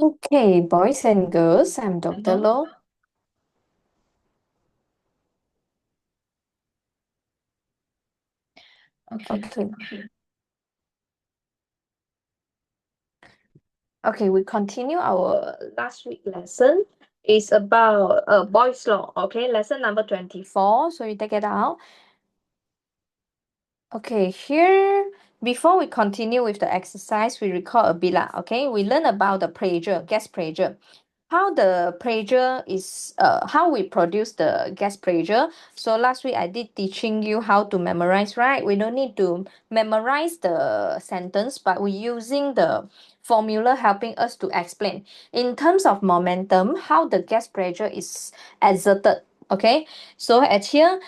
Okay, boys and girls, I'm Dr. Lo. Okay. Okay. Okay, we continue our last week lesson. It's about boys law. Okay, lesson number 24. So you take it out. Okay, here, before we continue with the exercise, we recall a bit lah. Okay, we learn about the pressure, gas pressure. How the pressure is, how we produce the gas pressure. So last week I did teaching you how to memorize, right? We don't need to memorize the sentence, but we're using the formula helping us to explain. In terms of momentum, how the gas pressure is exerted. Okay, so at here,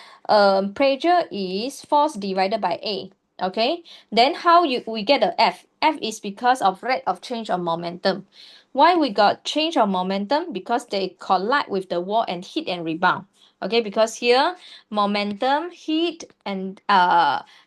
pressure is force divided by A. Okay, then how we get the F? F is because of rate of change of momentum. Why we got change of momentum? Because they collide with the wall and hit and rebound. Okay, because here momentum hit and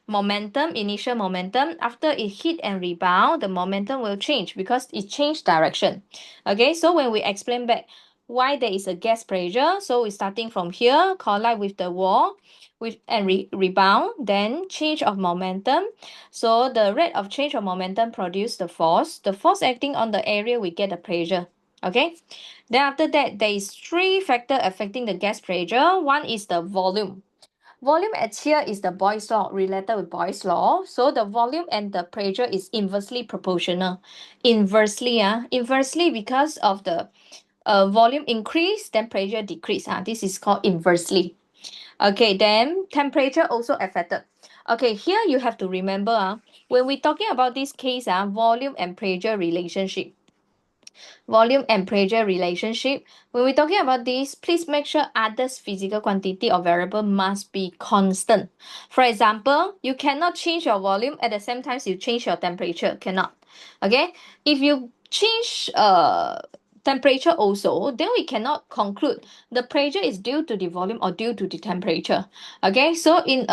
momentum, initial momentum, after it hit and rebound, the momentum will change because it changed direction. Okay, so when we explain back why there is a gas pressure, so we starting from here, collide with the wall with and rebound, then change of momentum. So the rate of change of momentum produce the force. The force acting on the area, we get the pressure. Okay. Then after that, there is three factor affecting the gas pressure. One is the volume. Volume at here is the Boyle's law, related with Boyle's law. So the volume and the pressure is inversely proportional. Inversely because of the volume increase, then pressure decrease. This is called inversely. Okay, then temperature also affected. Okay, here you have to remember when we talking about this case, volume and pressure relationship. Volume and pressure relationship. When we're talking about this, please make sure others physical quantity or variable must be constant. For example, you cannot change your volume at the same time you change your temperature. Cannot. Okay? If you change temperature also, then we cannot conclude the pressure is due to the volume or due to the temperature. Okay, so in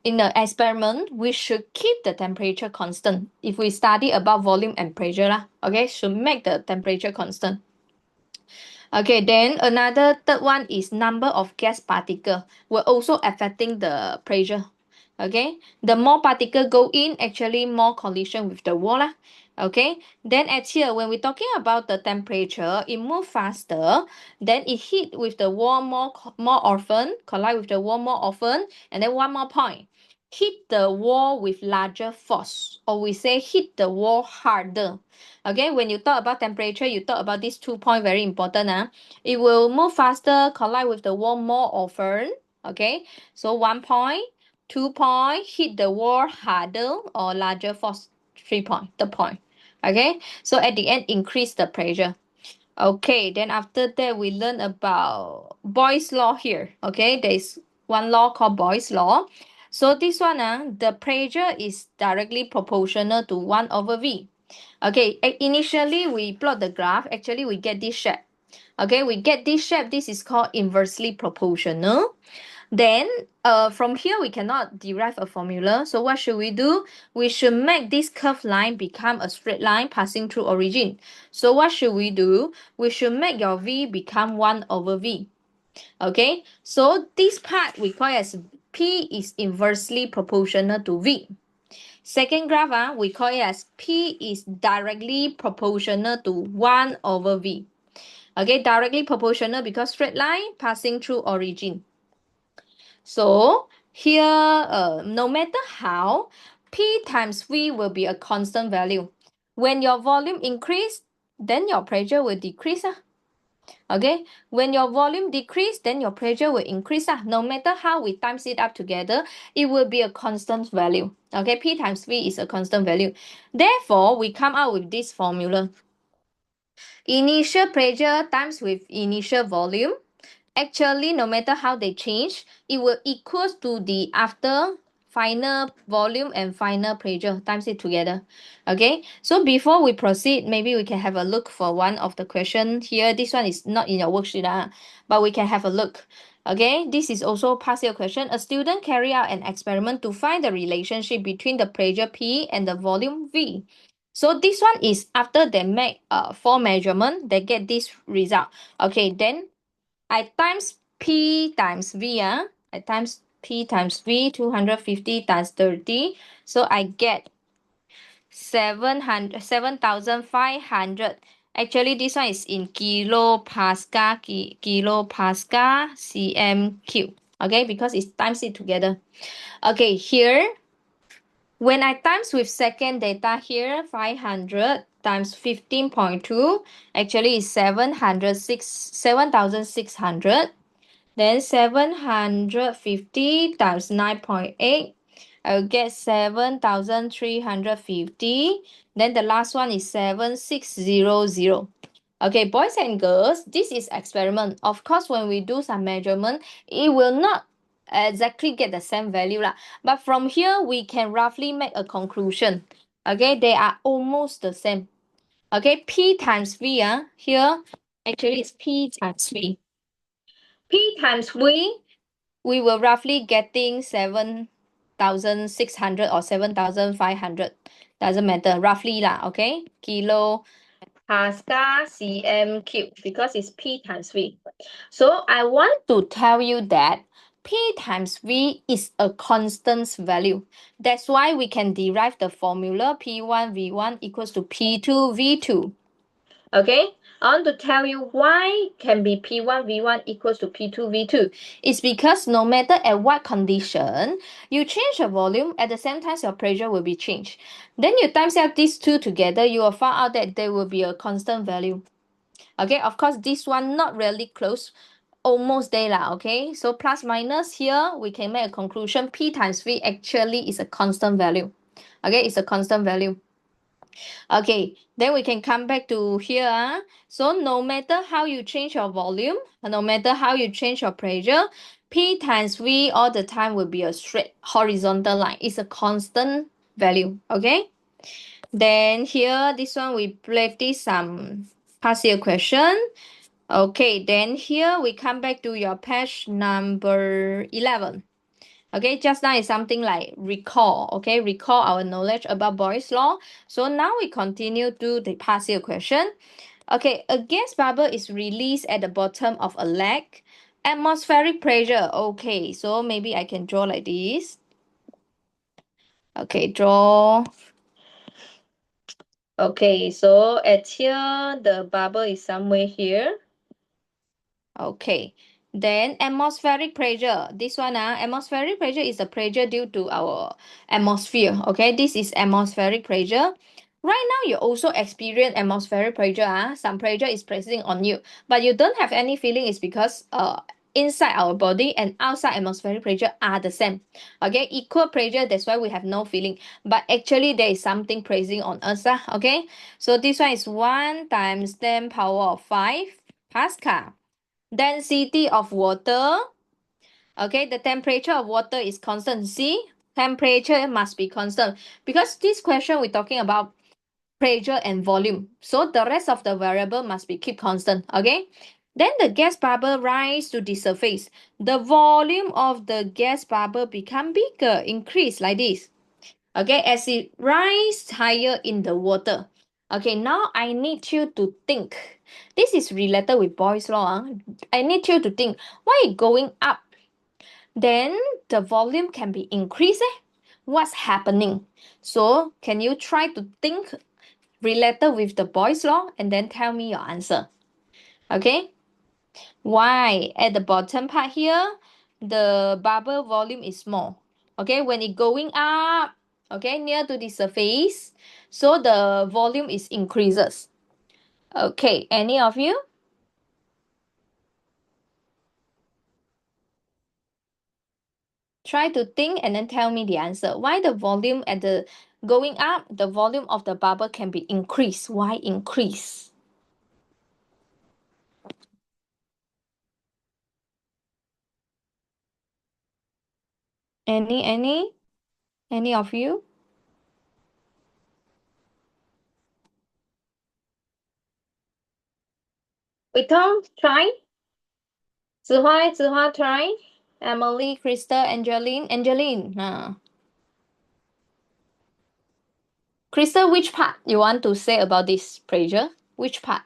the experiment, we should keep the temperature constant. If we study about volume and pressure, okay, should make the temperature constant. Okay, then another third one is number of gas particle will also affecting the pressure. Okay, the more particle go in, actually more collision with the wall lah. Okay, then at here when we're talking about the temperature, it move faster, then it hit with the wall more often, collide with the wall more often, and then one more point, hit the wall with larger force, or we say hit the wall harder. Okay, when you talk about temperature, you talk about these 2 points very important. It will move faster, collide with the wall more often. Okay, so 1 point, 2 point, hit the wall harder or larger force. 3 point, the point. Okay, so at the end, increase the pressure. Okay, then after that, we learn about Boyle's law here. Okay, there is one law called Boyle's law. So this one, the pressure is directly proportional to 1 over V. Okay, initially we plot the graph. Actually, we get this shape. Okay, we get this shape. This is called inversely proportional. Then from here, we cannot derive a formula. So what should we do? We should make this curved line become a straight line passing through origin. So what should we do? We should make your V become 1 over V. Okay, so this part we call as P is inversely proportional to V. Second graph, we call it as P is directly proportional to 1 over V. Okay, directly proportional because straight line passing through origin. So here, no matter how, P times V will be a constant value. When your volume increase, then your pressure will decrease. Okay, when your volume decrease, then your pressure will increase. No matter how we times it up together, it will be a constant value. Okay, P times V is a constant value. Therefore, we come out with this formula. Initial pressure times with initial volume. Actually, no matter how they change, it will equals to the after final volume and final pressure times it together. Okay, so before we proceed, maybe we can have a look for one of the question here. This one is not in your worksheet, but we can have a look. Okay, this is also past year question. A student carry out an experiment to find the relationship between the pressure P and the volume V. So this one is after they make 4 measurement, they get this result. Okay, then I times P times V. I times P times V, 250 times 30. So I get 7,500. Actually, this one is in kilopascal, kilopascal cm cube. Okay, because it times it together. Okay, here, when I times with second data here, 500 times 15.2, actually is 7,600. Then 750 times 9.8, I will get 7,350. Then the last one is 7,600. Okay, boys and girls, this is experiment. Of course, when we do some measurement, it will not exactly get the same value lah. But from here, we can roughly make a conclusion. Okay, they are almost the same. Okay, P times V, here, actually it's P times V. P times V, we were roughly getting 7,600 or 7,500. Doesn't matter, roughly lah, okay? Kilo Pascal cm cube because it's P times V. So I want to tell you that P times V is a constant value. That's why we can derive the formula P1 V1 equals to P2 V2. Okay, I want to tell you why can be P1 V1 equals to P2 V2. It's because no matter at what condition, you change the volume, at the same time your pressure will be changed. Then you times out these two together, you will find out that there will be a constant value. Okay, of course, this one not really close, almost there lah, okay? So plus minus here, we can make a conclusion P times V actually is a constant value. Okay, it's a constant value. Okay, then we can come back to here. So no matter how you change your volume, no matter how you change your pressure, P times V all the time will be a straight horizontal line. It's a constant value. Okay. Then here, this one we practice some past year question. Okay, then here we come back to your page number 11. Okay, just now is something like recall. Okay, recall our knowledge about Boyle's law. So now we continue to the past year question. Okay, a gas bubble is released at the bottom of a lake. Atmospheric pressure. Okay, so maybe I can draw like this. Okay, draw. Okay, so at here, the bubble is somewhere here. Okay. Then atmospheric pressure. This one, atmospheric pressure is the pressure due to our atmosphere. Okay, this is atmospheric pressure. Right now, you also experience atmospheric pressure. Some pressure is pressing on you, but you don't have any feeling. It's because inside our body and outside atmospheric pressure are the same. Okay, equal pressure. That's why we have no feeling. But actually, there is something pressing on us. Okay, so this one is 1 times 10 power of 5 Pascal. Density of water. Okay, the temperature of water is constant. See, temperature must be constant because this question we're talking about pressure and volume. So the rest of the variable must be keep constant. Okay. Then the gas bubble rise to the surface. The volume of the gas bubble become bigger, increase like this. Okay, as it rise higher in the water. Okay, now I need you to think. This is related with Boyle's law. I need you to think why it going up. Then the volume can be increased. What's happening? So can you try to think related with the Boyle's law and then tell me your answer? Okay. Why? At the bottom part here, the bubble volume is small. Okay, when it going up, okay, near to the surface, so the volume is increases. Okay, any of you? Try to think and then tell me the answer. Why the volume at the going up, the volume of the bubble can be increased? Why increase? Any of you? We don't try. Zihua try. Emily, Krista, Angeline. Crystal, which part you want to say about this pressure? Which part?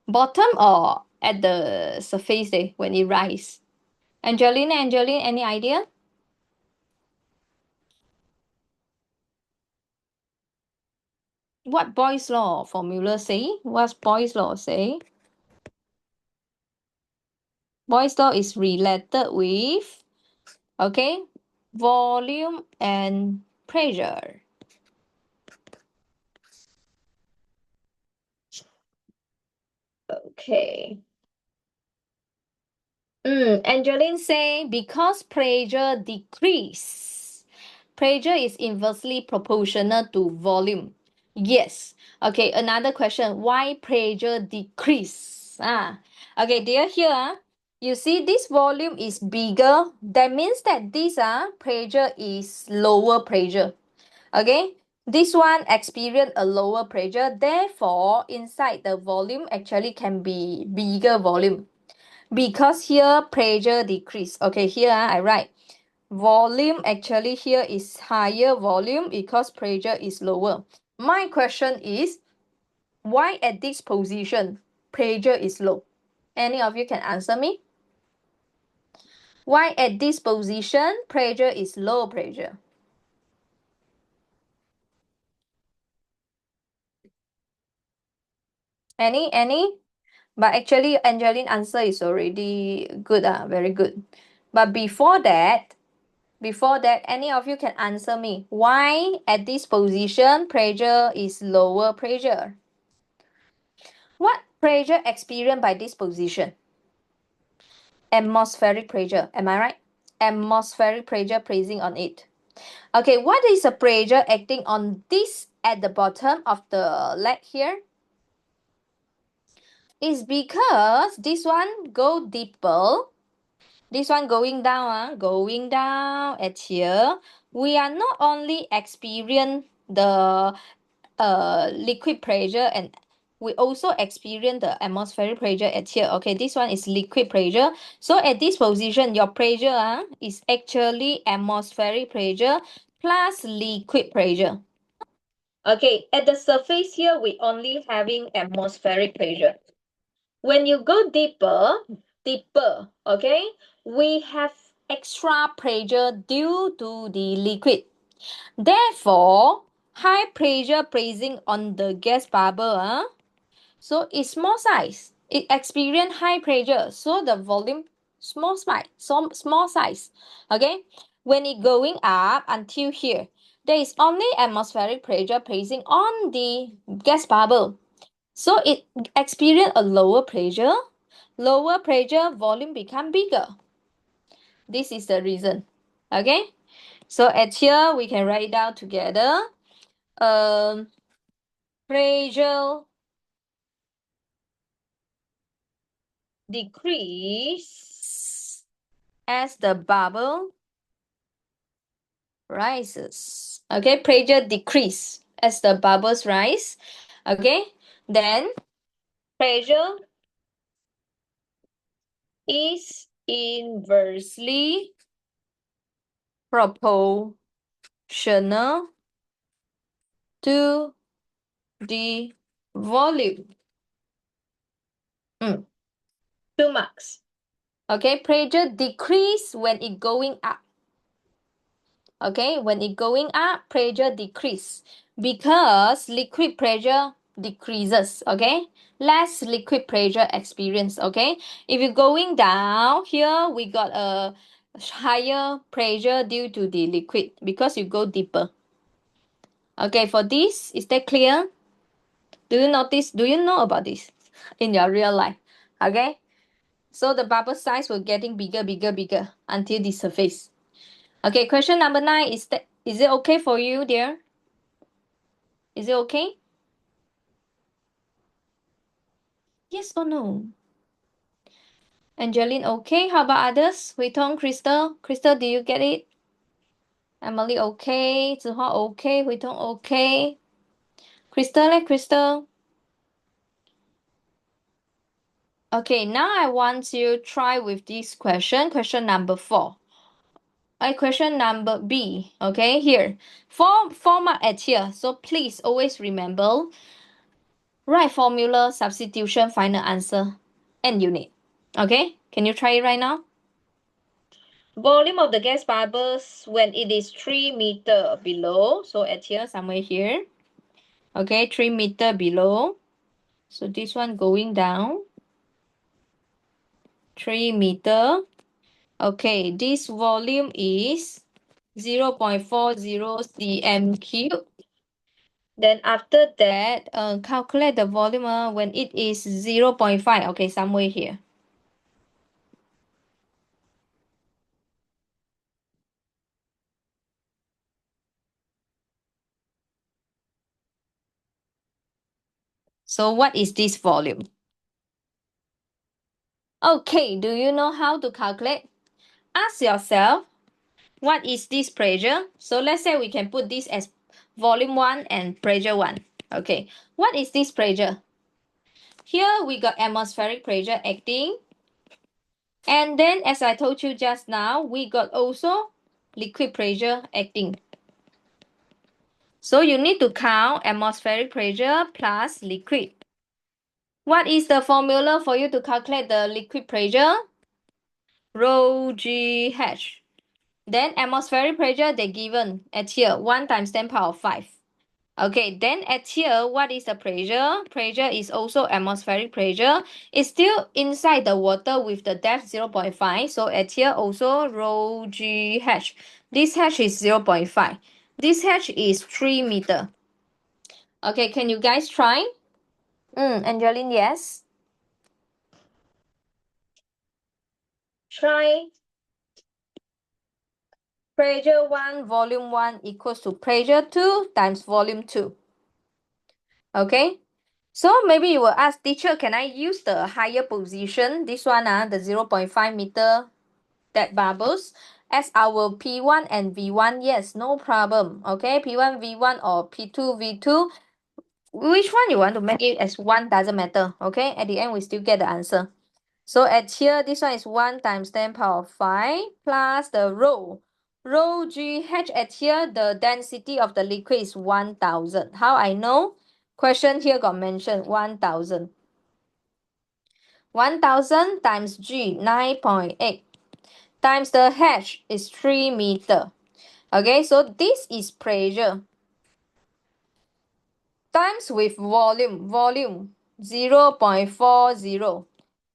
Bottom or at the surface there when it rise? Angeline, any idea? What Boyle's law formula say? What's Boyle's law say? Boyle's law is related with, okay, volume and pressure. Okay. Angeline say because pressure decrease, pressure is inversely proportional to volume. Yes. Okay, another question. Why pressure decrease? Okay, dear here, you see this volume is bigger. That means that this pressure is lower pressure. Okay, this one experience a lower pressure. Therefore, inside the volume actually can be bigger volume because here pressure decrease. Okay, here I write volume actually here is higher volume because pressure is lower. My question is why at this position pressure is low? Any of you can answer me? Why at this position pressure is low pressure? Any? But actually Angeline answer is already good, very good. But before that, any of you can answer me. Why at this position pressure is lower pressure? What pressure experienced by this position? Atmospheric pressure. Am I right? Atmospheric pressure placing on it. Okay, what is the pressure acting on this at the bottom of the leg here? It's because this one go deeper. This one going down at here. We are not only experience the liquid pressure and we also experience the atmospheric pressure at here. Okay, this one is liquid pressure. So at this position, your pressure is actually atmospheric pressure plus liquid pressure. Okay, at the surface here, we only having atmospheric pressure. When you go deeper, okay, we have extra pressure due to the liquid. Therefore, high pressure placing on the gas bubble, so it's small size. It experience high pressure, so the volume small size. Okay, when it going up until here, there is only atmospheric pressure placing on the gas bubble, so it experience a lower pressure. Lower pressure, volume become bigger. This is the reason. Okay, so at here we can write down together. Um, pressure decrease as the bubble rises. Okay, pressure decrease as the bubbles rise. Okay, then pressure is inversely proportional to the volume. 2 marks. Okay, pressure decrease when it going up. Okay, when it going up, pressure decrease because liquid pressure decreases. Okay, less liquid pressure experience. Okay, if you're going down here, we got a higher pressure due to the liquid because you go deeper. Okay, for this, is that clear? Do you notice? Do you know about this in your real life? Okay, so the bubble size will getting bigger until the surface. Okay, question number 9 is it okay for you, dear? Is it okay? Yes or no? Angeline, okay. How about others? Hui Tong, Crystal. Crystal, do you get it? Emily, okay. Zihua, okay. Hui Tong, okay. Crystal, Crystal. Okay, now I want you to try with this question. Question number 4. Question number B. Okay, here. Format at here. So please always remember, write formula, substitution, final answer, and unit. Okay, can you try it right now? Volume of the gas bubbles when it is 3 meter below. So at here, somewhere here. Okay, 3 meter below. So this one going down. 3 meter. Okay, this volume is 0.40 cm cube. Then after that, calculate the volume when it is 0.5. Okay, somewhere here. So what is this volume? Okay, do you know how to calculate? Ask yourself, what is this pressure? So let's say we can put this as volume 1 and pressure 1. Okay, what is this pressure? Here we got atmospheric pressure acting. And then as I told you just now, we got also liquid pressure acting. So you need to count atmospheric pressure plus liquid. What is the formula for you to calculate the liquid pressure? Rho G H. Then atmospheric pressure they given at here 1 times 10 power 5. Okay, then at here, what is the pressure? Pressure is also atmospheric pressure. It's still inside the water with the depth 0.5. So at here also rho G H. This H is 0.5. This H is 3 meter. Okay, can you guys try? Angeline, yes. Try. Pressure 1, volume 1 equals to pressure 2 times volume 2. Okay? So maybe you will ask, teacher, can I use the higher position? This one, the 0.5 meter that bubbles as our P1 and V1? Yes, no problem. Okay, P1, V1 or P2, V2. Which one you want to make it as 1 doesn't matter. Okay, at the end we still get the answer. So at here, this one is 1 times 10 power 5 plus the rho. Rho GH at here, the density of the liquid is 1000. How I know? Question here got mentioned 1000. 1000 times G, 9.8. Times the H is 3 meter. Okay, so this is pressure. Times with volume 0.40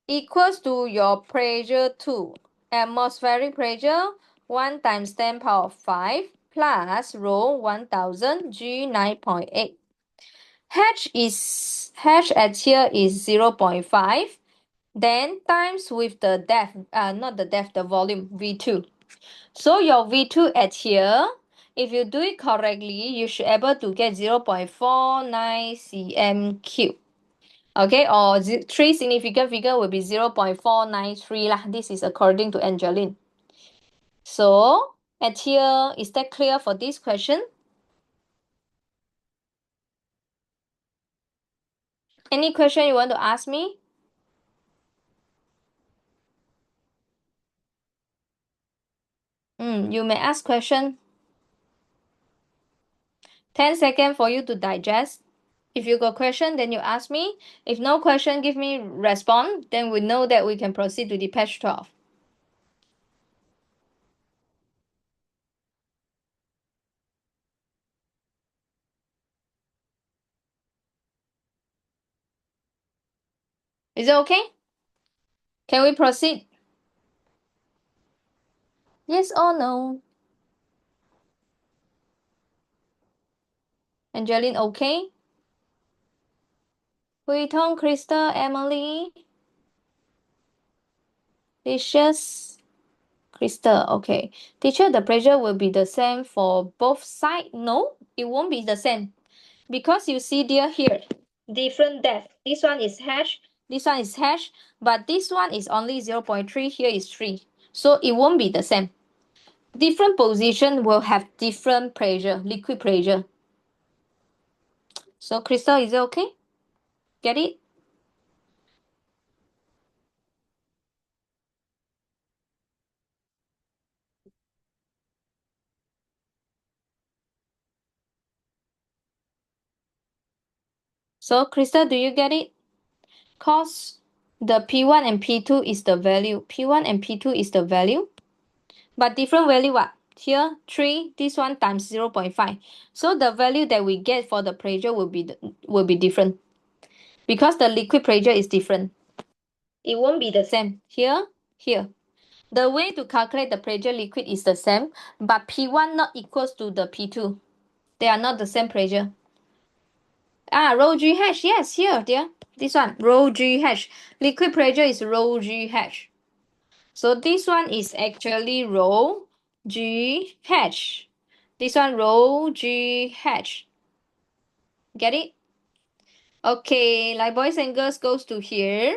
equals to your pressure 2. Atmospheric pressure 1 times 10 power 5 plus rho 1000 G 9.8. H at here is 0.5. Then times with the depth, not the depth, the volume V2. So your V2 at here, if you do it correctly, you should able to get 0.49 cm cube. Okay, or 3 significant figure will be 0.493 lah. This is according to Angeline. So at here, is that clear for this question? Any question you want to ask me? You may ask question. 10 seconds for you to digest. If you got question, then you ask me. If no question, give me response. Then we know that we can proceed to the page 12. Is it okay? Can we proceed? Yes or no? Angeline, okay? Hui-Tong, Crystal, Emily, Licious, Crystal, okay. Teacher, the pressure will be the same for both sides? No, it won't be the same. Because you see dear here, different depth. This one is hash, this one is hash, but this one is only 0.3, here is 3. So it won't be the same. Different position will have different pressure, liquid pressure. So Crystal, is it okay? Get it? So, Crystal, do you get it? Cause the P1 and P2 is the value. P1 and P2 is the value. But different value what? Here, 3, this one times 0.5. So the value that we get for the pressure will be different. Because the liquid pressure is different. It won't be the same. Here, here. The way to calculate the pressure liquid is the same, but P1 not equals to the P2. They are not the same pressure. Rho GH, yes, here, dear. This one, rho GH. Liquid pressure is rho GH. So this one is actually rho GH. This one rho GH. Get it? Okay, like boys and girls goes to here.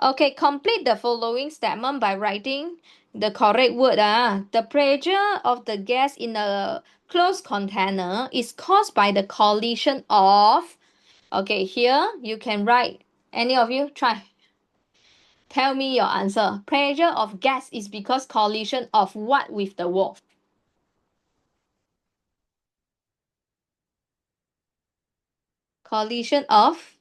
Okay, complete the following statement by writing the correct word. The pressure of the gas in a closed container is caused by the collision of. Okay, here you can write. Any of you try. Tell me your answer. Pressure of gas is because collision of what with the wall? Collision of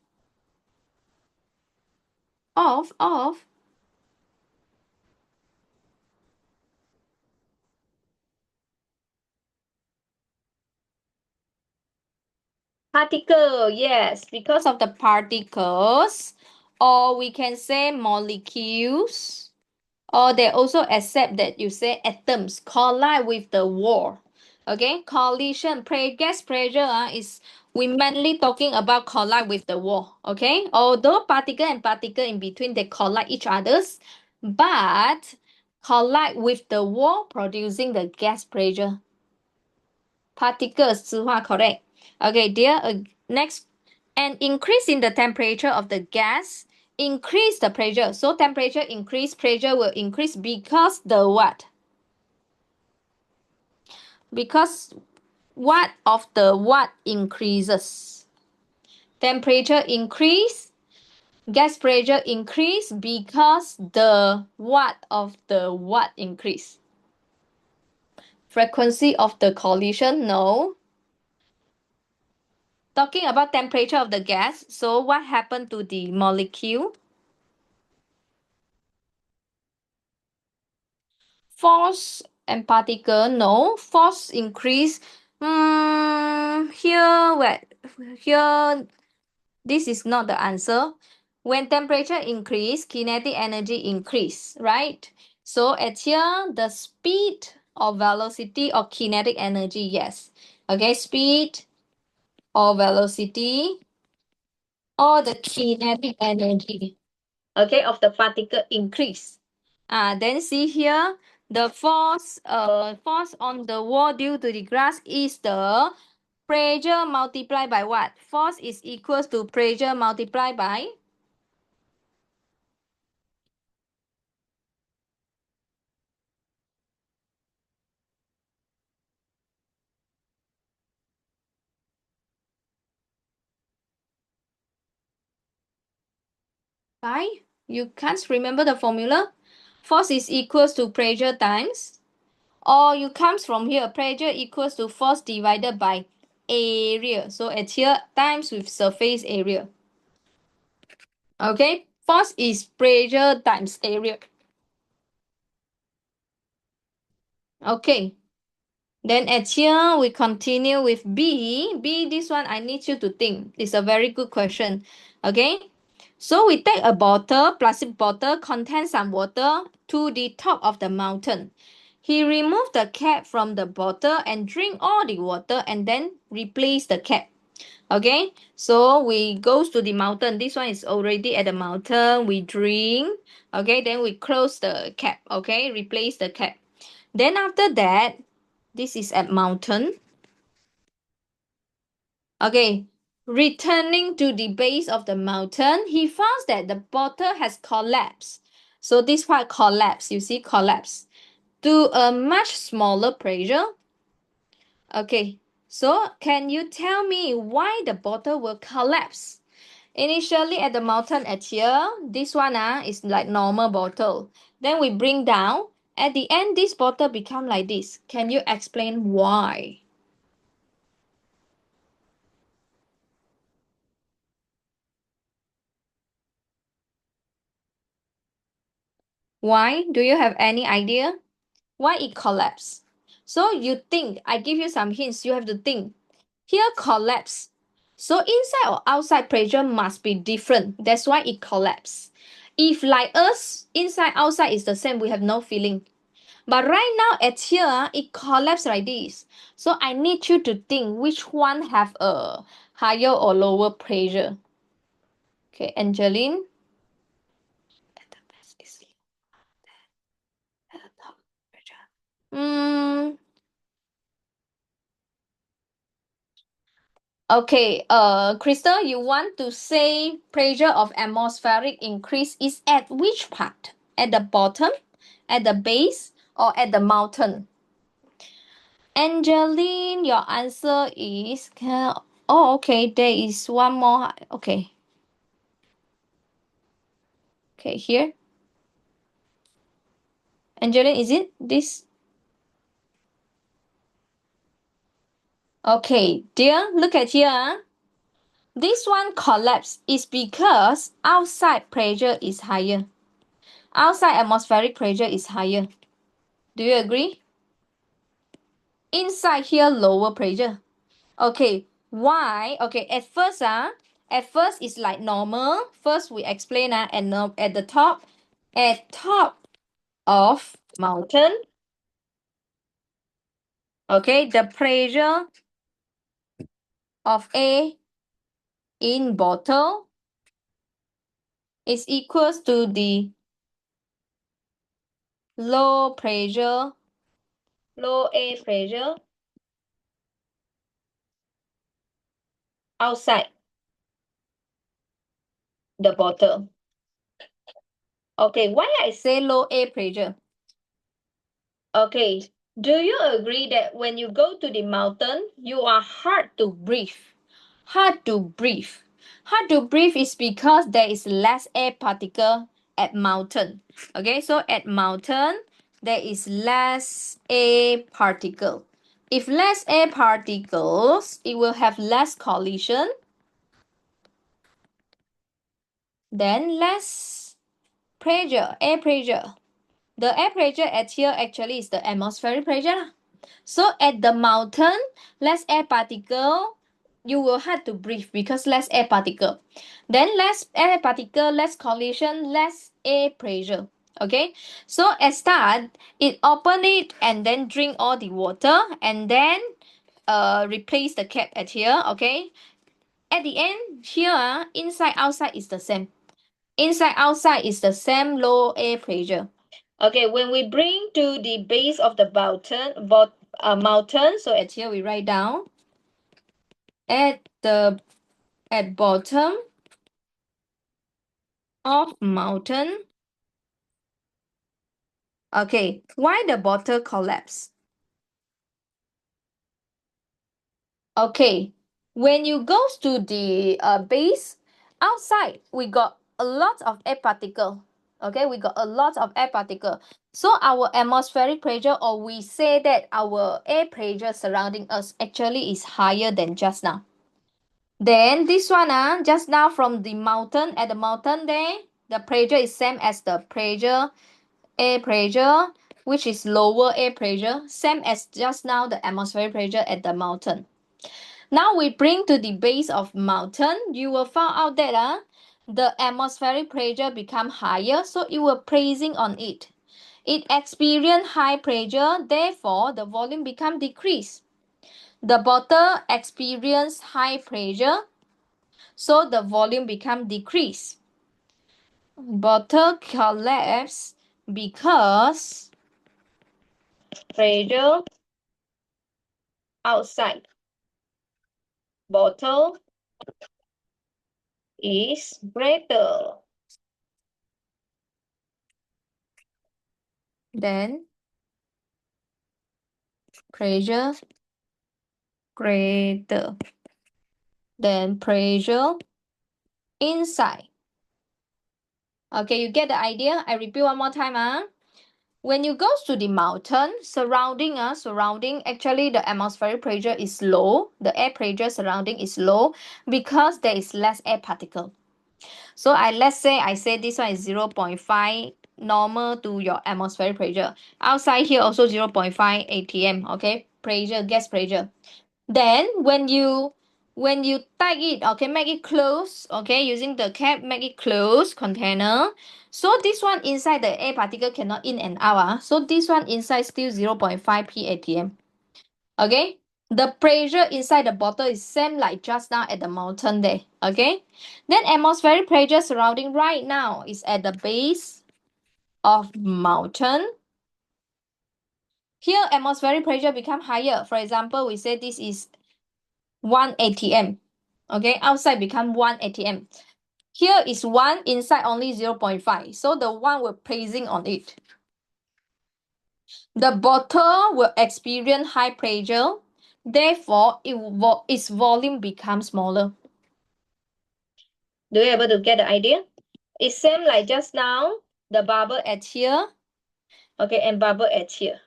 particle. Yes, because of the particles, or we can say molecules, or they also accept that you say atoms collide with the wall. Okay, collision, gas pressure is we mainly talking about collide with the wall. Okay, although particle and particle in between they collide each others, but collide with the wall producing the gas pressure. Particles, 词化 correct. Okay, dear, next, an increase in the temperature of the gas increase the pressure. So temperature increase, pressure will increase because the what? Because what of the what increases? Temperature increase, gas pressure increase because the what of the what increase? Frequency of the collision? No. Talking about temperature of the gas, so what happened to the molecule? Force and particle, no. Force increase. Here, where? Here, this is not the answer. When temperature increase, kinetic energy increase, right? So at here, the speed or velocity or kinetic energy, yes. Okay, speed or velocity or the kinetic energy, okay, of the particle increase. Then see here, the force on the wall due to the glass is the pressure multiplied by what? Force is equals to pressure multiplied by you can't remember the formula? Force is equals to pressure times, or you comes from here, pressure equals to force divided by area. So at here, times with surface area. Okay, force is pressure times area. Okay, then at here we continue with B. B, this one I need you to think. It's a very good question. Okay, so we take a bottle, plastic bottle, contains some water to the top of the mountain. He removed the cap from the bottle and drink all the water and then replace the cap. Okay, so we goes to the mountain. This one is already at the mountain. We drink. Okay, then we close the cap. Okay, replace the cap. Then after that, this is at mountain. Okay, returning to the base of the mountain, he found that the bottle has collapsed. So this part collapse, you see collapse to a much smaller pressure. Okay, so can you tell me why the bottle will collapse? Initially at the mountain at here, this one is like normal bottle. Then we bring down. At the end, this bottle become like this. Can you explain why? Why? Do you have any idea? Why it collapse? So you think, I give you some hints, you have to think. Here collapse. So inside or outside pressure must be different. That's why it collapse. If like us, inside outside is the same, we have no feeling. But right now at here, it collapse like this. So I need you to think which one have a higher or lower pressure. Okay, Angeline. At the base is at the top pressure. Okay, Crystal, you want to say pressure of atmospheric increase is at which part? At the bottom, at the base, or at the mountain? Angeline, your answer is oh, okay, there is one more. Okay, okay, here. Angeline, is it this? Okay, dear, look at here. This one collapse is because outside pressure is higher. Outside atmospheric pressure is higher. Do you agree? Inside here, lower pressure. Okay, why? Okay, at first it's like normal. First we explain at the top, at top of mountain. Okay, the pressure of air in bottle is equals to the low pressure, low air pressure outside the bottle. Okay, why I say low air pressure? Okay, do you agree that when you go to the mountain, you are hard to breathe? Hard to breathe. Hard to breathe is because there is less air particle at mountain. Okay, so at mountain, there is less air particle. If less air particles, it will have less collision, then less pressure, air pressure. The air pressure at here actually is the atmospheric pressure. So at the mountain, less air particle, you will have to breathe because less air particle. Then less air particle, less collision, less air pressure. Okay, so at start, it open it and then drink all the water and then replace the cap at here. Okay, at the end here, inside outside is the same. Inside outside is the same low air pressure. Okay, when we bring to the base of the mountain, so at here we write down at bottom of mountain. Okay, why the bottle collapse? Okay, when you goes to the base, outside we got a lot of air particle. Okay, we got a lot of air particle. So our atmospheric pressure, or we say that our air pressure surrounding us actually is higher than just now. Then this one, just now from the mountain, at the mountain there, the pressure is same as the pressure, air pressure, which is lower air pressure, same as just now the atmospheric pressure at the mountain. Now we bring to the base of mountain, you will find out that the atmospheric pressure become higher, so it will pressing on it. It experience high pressure, therefore the volume become decreased. The bottle experience high pressure, so the volume become decreased. Bottle collapse because pressure outside bottle is greater. Then pressure greater. Then pressure inside. Okay, you get the idea? I repeat one more time. When you go to the mountain, surrounding, actually the atmospheric pressure is low. The air pressure surrounding is low because there is less air particle. So let's say I say this one is 0.5 normal to your atmospheric pressure. Outside here also 0.5 atm, okay, pressure, gas pressure. Then when you tie it, okay, make it close, okay, using the cap, make it close container. So this one inside the air particle cannot in and out. So this one inside still 0.5 patm. Okay, the pressure inside the bottle is same like just now at the mountain there. Okay, then atmospheric pressure surrounding right now is at the base of mountain. Here atmospheric pressure become higher. For example, we say this is 1 atm. Okay, outside become 1 atm. Here is 1, inside only 0.5. So the 1 will placing on it. The bottle will experience high pressure. Therefore, its volume becomes smaller. Do you able to get the idea? It's same like just now, the bubble at here, okay, and bubble at here.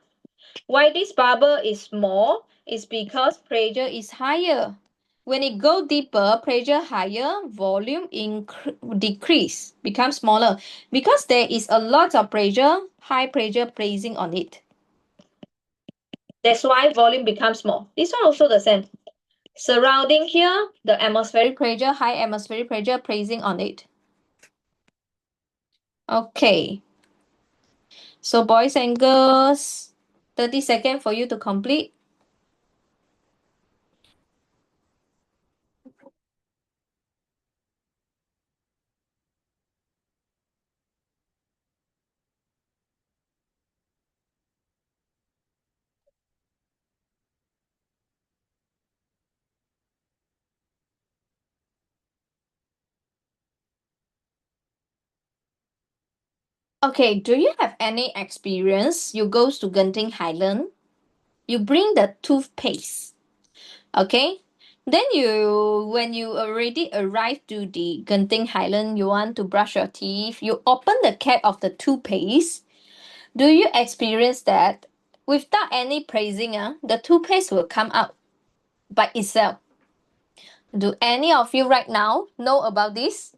Why this bubble is small is because pressure is higher. When it go deeper, pressure higher, volume decrease, becomes smaller because there is a lot of pressure, high pressure placing on it. That's why volume becomes small. This one also the same. Surrounding here, the atmospheric pressure, high atmospheric pressure placing on it. Okay. So boys and girls, 30 seconds for you to complete. Okay, do you have any experience? You goes to Genting Highland, you bring the toothpaste, okay? Then when you already arrive to the Genting Highland, you want to brush your teeth, you open the cap of the toothpaste. Do you experience that without any praising, the toothpaste will come out by itself? Do any of you right now know about this?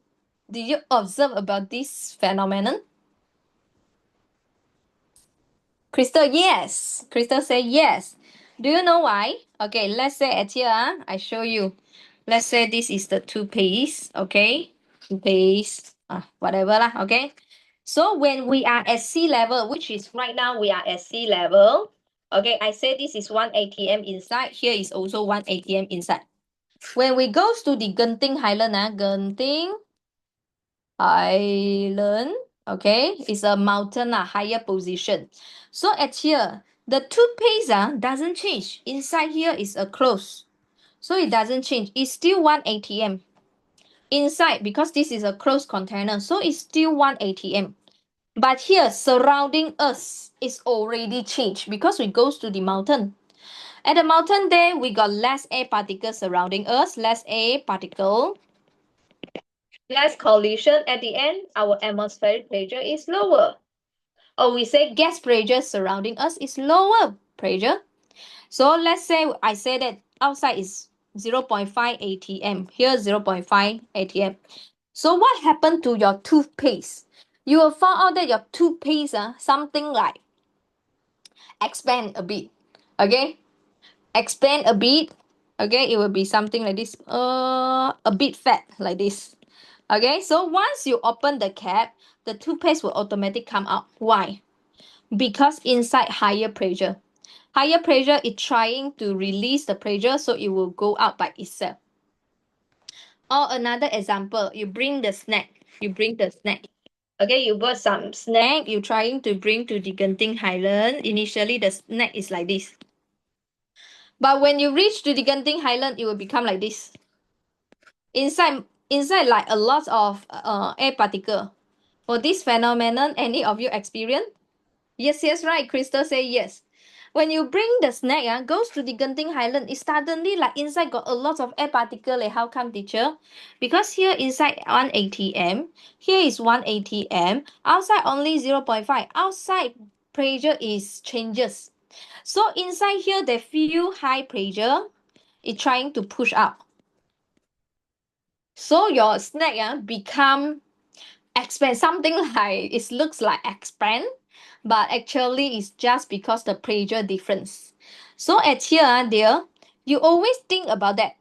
Did you observe about this phenomenon? Crystal, yes. Crystal say yes. Do you know why? Okay, let's say at here, I show you. Let's say this is the toothpaste, okay? Toothpaste, whatever lah, okay? So when we are at sea level, which is right now we are at sea level, okay, I say this is 1 atm inside. Here is also 1 atm inside. When we goes to the Genting Highland, Genting Island, okay, it's a mountain, higher position. So at here, the toothpaste doesn't change. Inside here is a close. So it doesn't change. It's still 1 atm. Inside, because this is a closed container, so it's still 1 atm. But here, surrounding us is already changed because we goes to the mountain. At the mountain there, we got less air particles surrounding us, less air particle, less collision. At the end, our atmospheric pressure is lower. Or we say gas pressure surrounding us is lower pressure. So let's say I say that outside is 0.5 atm, here 0.5 atm. So what happened to your toothpaste? You will find out that your toothpaste something like expand a bit. Okay? Expand a bit. Okay, it will be something like this. A bit fat like this. Okay, so once you open the cap, the toothpaste will automatically come out. Why? Because inside higher pressure. Higher pressure is trying to release the pressure, so it will go out by itself. Or another example, you bring the snack. You bring the snack. Okay, you bought some snack. You're trying to bring to the Genting Highland. Initially, the snack is like this. But when you reach to the Genting Highland, it will become like this. Inside like a lot of air particle. For this phenomenon, any of you experience? Yes, right. Crystal say yes. When you bring the snack, goes to the Genting Highland, it suddenly like inside got a lot of air particle. How come, teacher? Because here inside 1 atm, here is 1 atm, outside only 0.5. Outside pressure is changes. So inside here, they feel high pressure. It's trying to push up. So your snack become expand, something like it looks like expand, but actually it's just because the pressure difference. So at here, dear, you always think about that.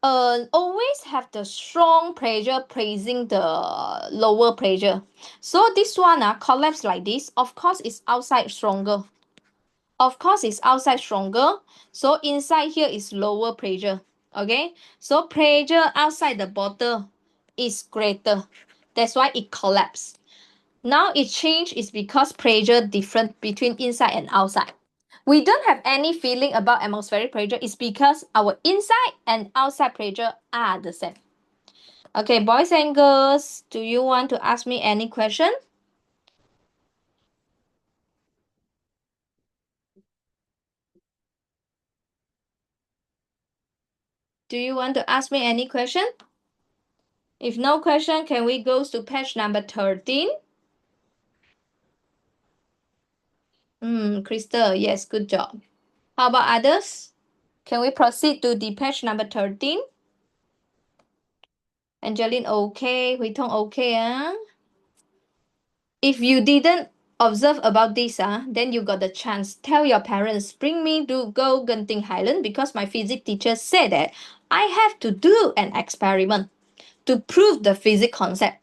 Always have the strong pressure praising the lower pressure. So this one collapse like this. Of course, it's outside stronger. Of course, it's outside stronger. So inside here is lower pressure. Okay. So pressure outside the bottle is greater. That's why it collapsed. Now it changed is because pressure different between inside and outside. We don't have any feeling about atmospheric pressure. It's because our inside and outside pressure are the same. Okay, boys and girls, do you want to ask me any question? Do you want to ask me any question? If no question, can we go to page number 13? Crystal, yes, good job. How about others? Can we proceed to the page number 13? Angeline, okay. Hui Tong, okay, huh? If you didn't observe about this, then you got the chance. Tell your parents, bring me to go Genting Highland because my physics teacher said that I have to do an experiment to prove the physics concept.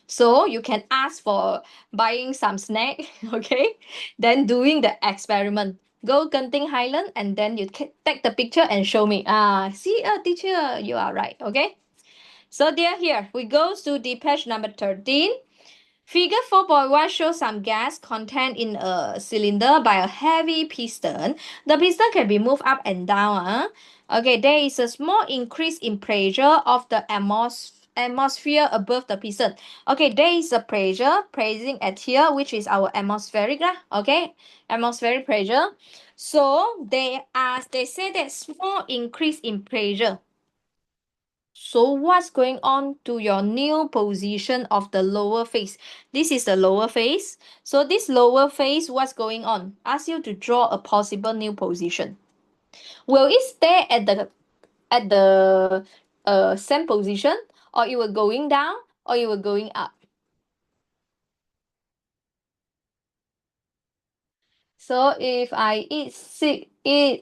So you can ask for buying some snack, okay? Then doing the experiment. Go Genting Highland and then you take the picture and show me. See, teacher, you are right, okay? So dear, here we go to the page number 13. Figure 4.1 shows some gas contained in a cylinder by a heavy piston. The piston can be moved up and down. Okay, there is a small increase in pressure of the atmosphere above the piston. Okay, there is a pressure present at here, which is our atmospheric, okay, atmospheric pressure. So they say that small increase in pressure. So what's going on to your new position of the lower face? This is the lower face. So this lower face, what's going on? Ask you to draw a possible new position. Will it stay at the same position, or it will going down, or it will going up? So if I eat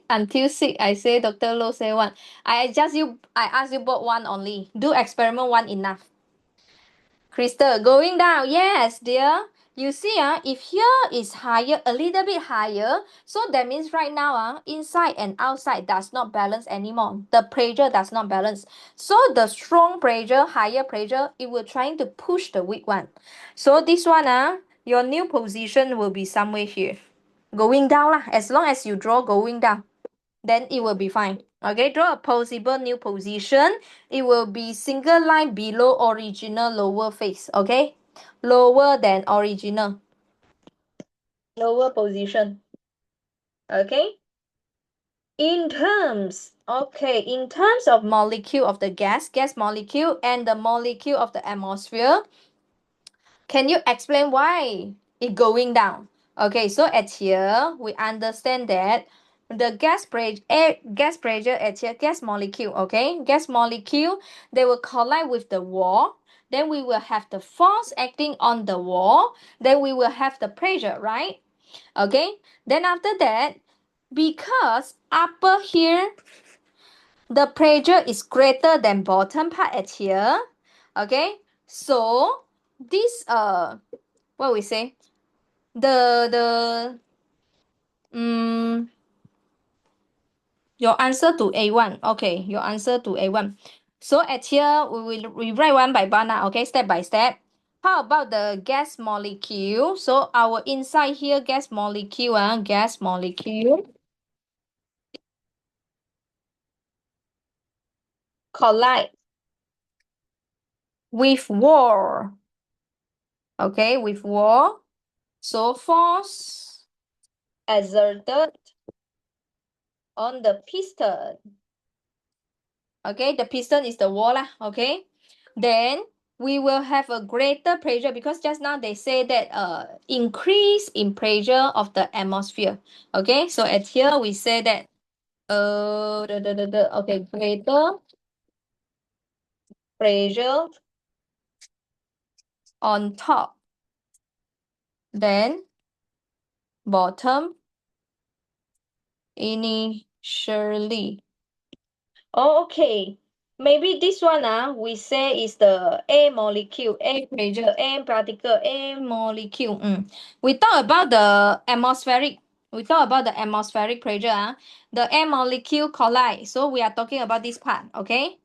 until sick, I say Dr. Low say one. I ask you both one only. Do experiment one enough. Crystal, going down. Yes, dear. You see, if here is higher, a little bit higher, so that means right now, inside and outside does not balance anymore. The pressure does not balance. So the strong pressure, higher pressure, it will trying to push the weak one. So this one, your new position will be somewhere here. Going down, lah. As long as you draw going down, then it will be fine. Okay, draw a possible new position. It will be single line below original lower face. Okay, lower than original. Lower position. Okay. In terms of molecule of the gas molecule and the molecule of the atmosphere, can you explain why it going down? Okay, so at here we understand that the gas pressure at here, gas molecule, okay, gas molecule, they will collide with the wall. Then we will have the force acting on the wall. Then we will have the pressure, right? Okay. Then after that, because upper here the pressure is greater than bottom part at here. Okay. So this what we say, the your answer to A1. Okay, your answer to A1. So at here we will rewrite one by one now, okay, step by step. How about the gas molecule? So our inside here gas molecule, gas molecule collide with wall. Okay, with wall. So force exerted on the piston. Okay, the piston is the wall, okay. Then we will have a greater pressure because just now they say that increase in pressure of the atmosphere. Okay, so at here we say that okay, greater pressure on top, then bottom initially. Oh, okay. Maybe this one we say is the A molecule, A pressure, A particle, A molecule. We talk about the atmospheric. We talk about the atmospheric pressure. The A molecule collide. So we are talking about this part. Okay.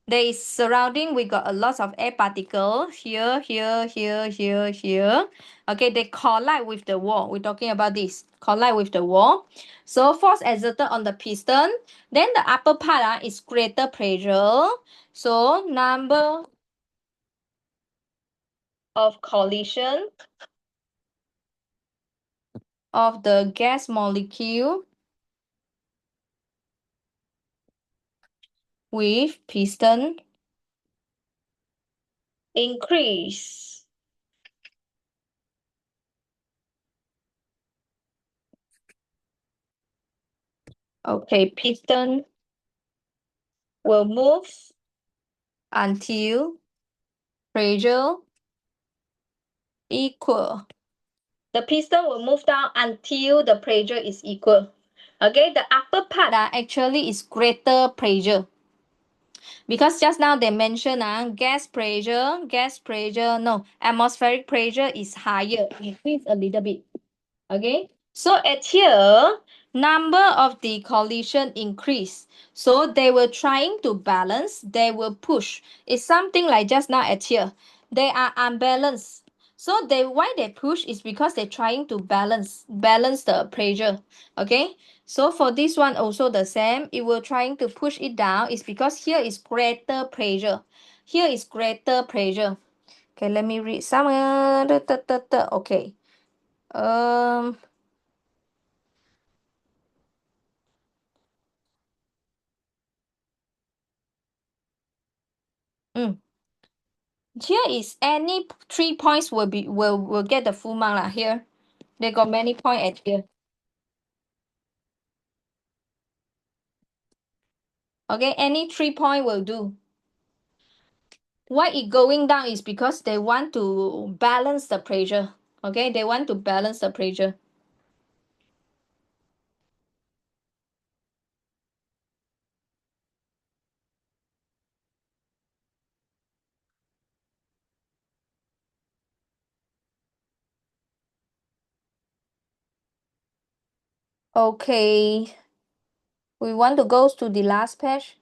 There is surrounding, we got a lot of air particle here, here, here, here, here. Okay, they collide with the wall. We're talking about this. Collide with the wall. So force exerted on the piston. Then the upper part is greater pressure. So number of collision of the gas molecule with piston increase. Okay, piston will move until pressure equal. The piston will move down until the pressure is equal. Okay, the upper part actually is greater pressure. Because just now they mentioned no, atmospheric pressure is higher, increase a little bit. Okay, so at here, number of the collision increase. So they were trying to balance, they will push. It's something like just now at here. They are unbalanced. So why they push is because they're trying to balance the pressure. Okay, so for this one also the same. It will trying to push it down is because here is greater pressure. Here is greater pressure. Okay, let me read some. Okay. Um. Mm. Here is any 3 points will get the full mark lah. Here, they got many point at here. Okay, any 3 point will do. Why it going down is because they want to balance the pressure. Okay, they want to balance the pressure. Okay, we want to go to the last page.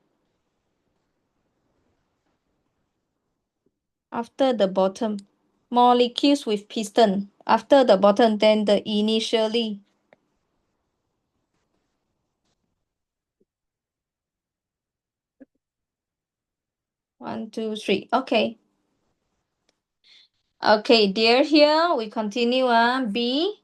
After the bottom, molecules with piston. After the bottom, then the initially. 1, 2, 3. Okay. Okay, dear, here we continue. B.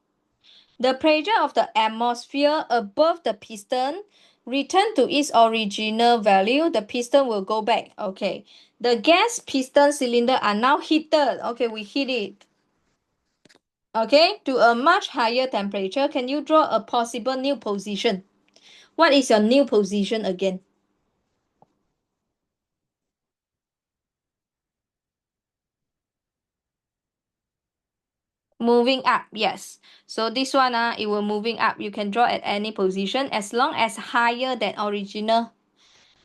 The pressure of the atmosphere above the piston return to its original value. The piston will go back. Okay. The gas piston cylinder are now heated. Okay, we heat it. Okay, to a much higher temperature. Can you draw a possible new position? What is your new position again? Moving up, yes. So this one, it will moving up. You can draw at any position as long as higher than original.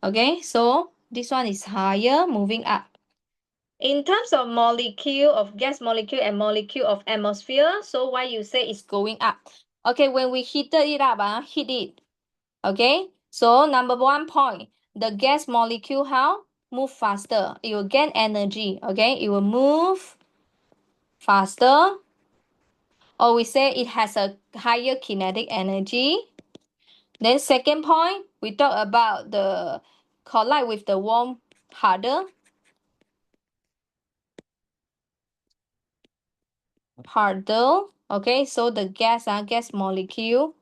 Okay, so this one is higher, moving up. In terms of molecule of gas molecule and molecule of atmosphere, so why you say it's going up? Okay, when we heated it up, heat it. Okay, so number 1 point, the gas molecule how? Move faster. It will gain energy. Okay, it will move faster. Or we say it has a higher kinetic energy. Then second point, we talk about the collide with the warm harder. Okay, so the gas molecule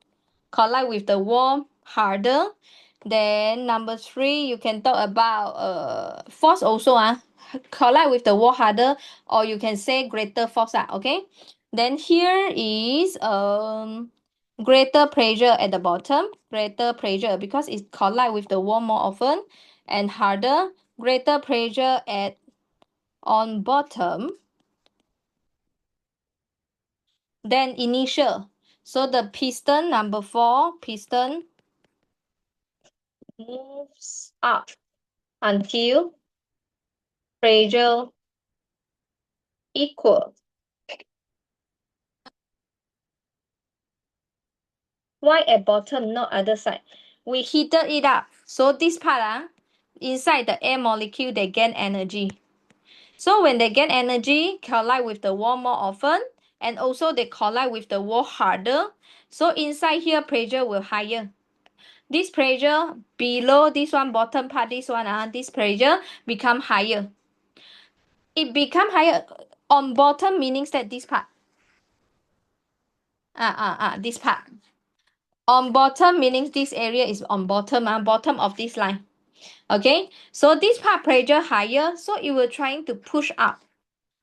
collide with the warm harder. Then number 3, you can talk about force also collide with the wall harder, or you can say greater force okay. Then here is greater pressure at the bottom, greater pressure because it collide with the wall more often, and harder, greater pressure at on bottom. then initial. So the piston number 4, piston moves up until pressure equal. Why at bottom, not other side? We heated it up. So this part, inside the air molecule, they gain energy. So when they gain energy, collide with the wall more often, and also they collide with the wall harder. So inside here, pressure will higher. This pressure below this one, bottom part, this one, this pressure become higher. It become higher on bottom, meaning that this part. This part. On bottom meaning this area is on bottom, bottom of this line. Okay, so this part pressure higher, so it will trying to push up.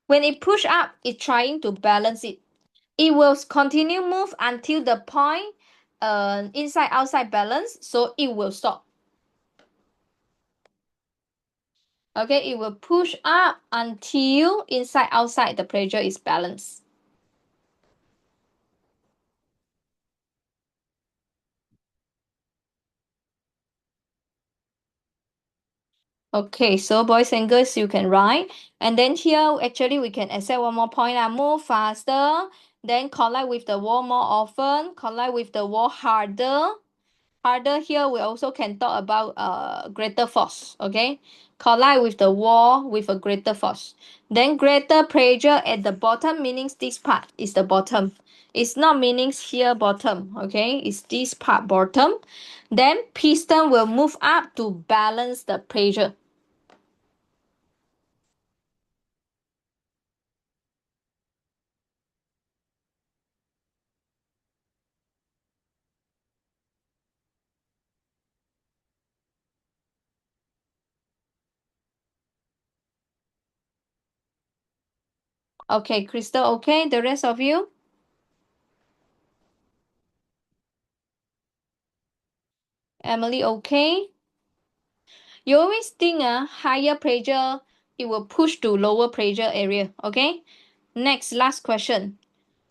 When it push up, it's trying to balance it. It will continue move until the point inside outside balance, so it will stop. Okay, it will push up until inside outside the pressure is balanced. Okay, so boys and girls, you can write. And then here, actually, we can accept one more point. Move faster, then collide with the wall more often, collide with the wall harder. Harder here, we also can talk about greater force, okay? Collide with the wall with a greater force. Then greater pressure at the bottom, meaning this part is the bottom. It's not meaning here bottom, okay? It's this part bottom. Then piston will move up to balance the pressure. Okay, Crystal, okay. The rest of you? Emily, okay. You always think higher pressure, it will push to lower pressure area, okay? Next, last question.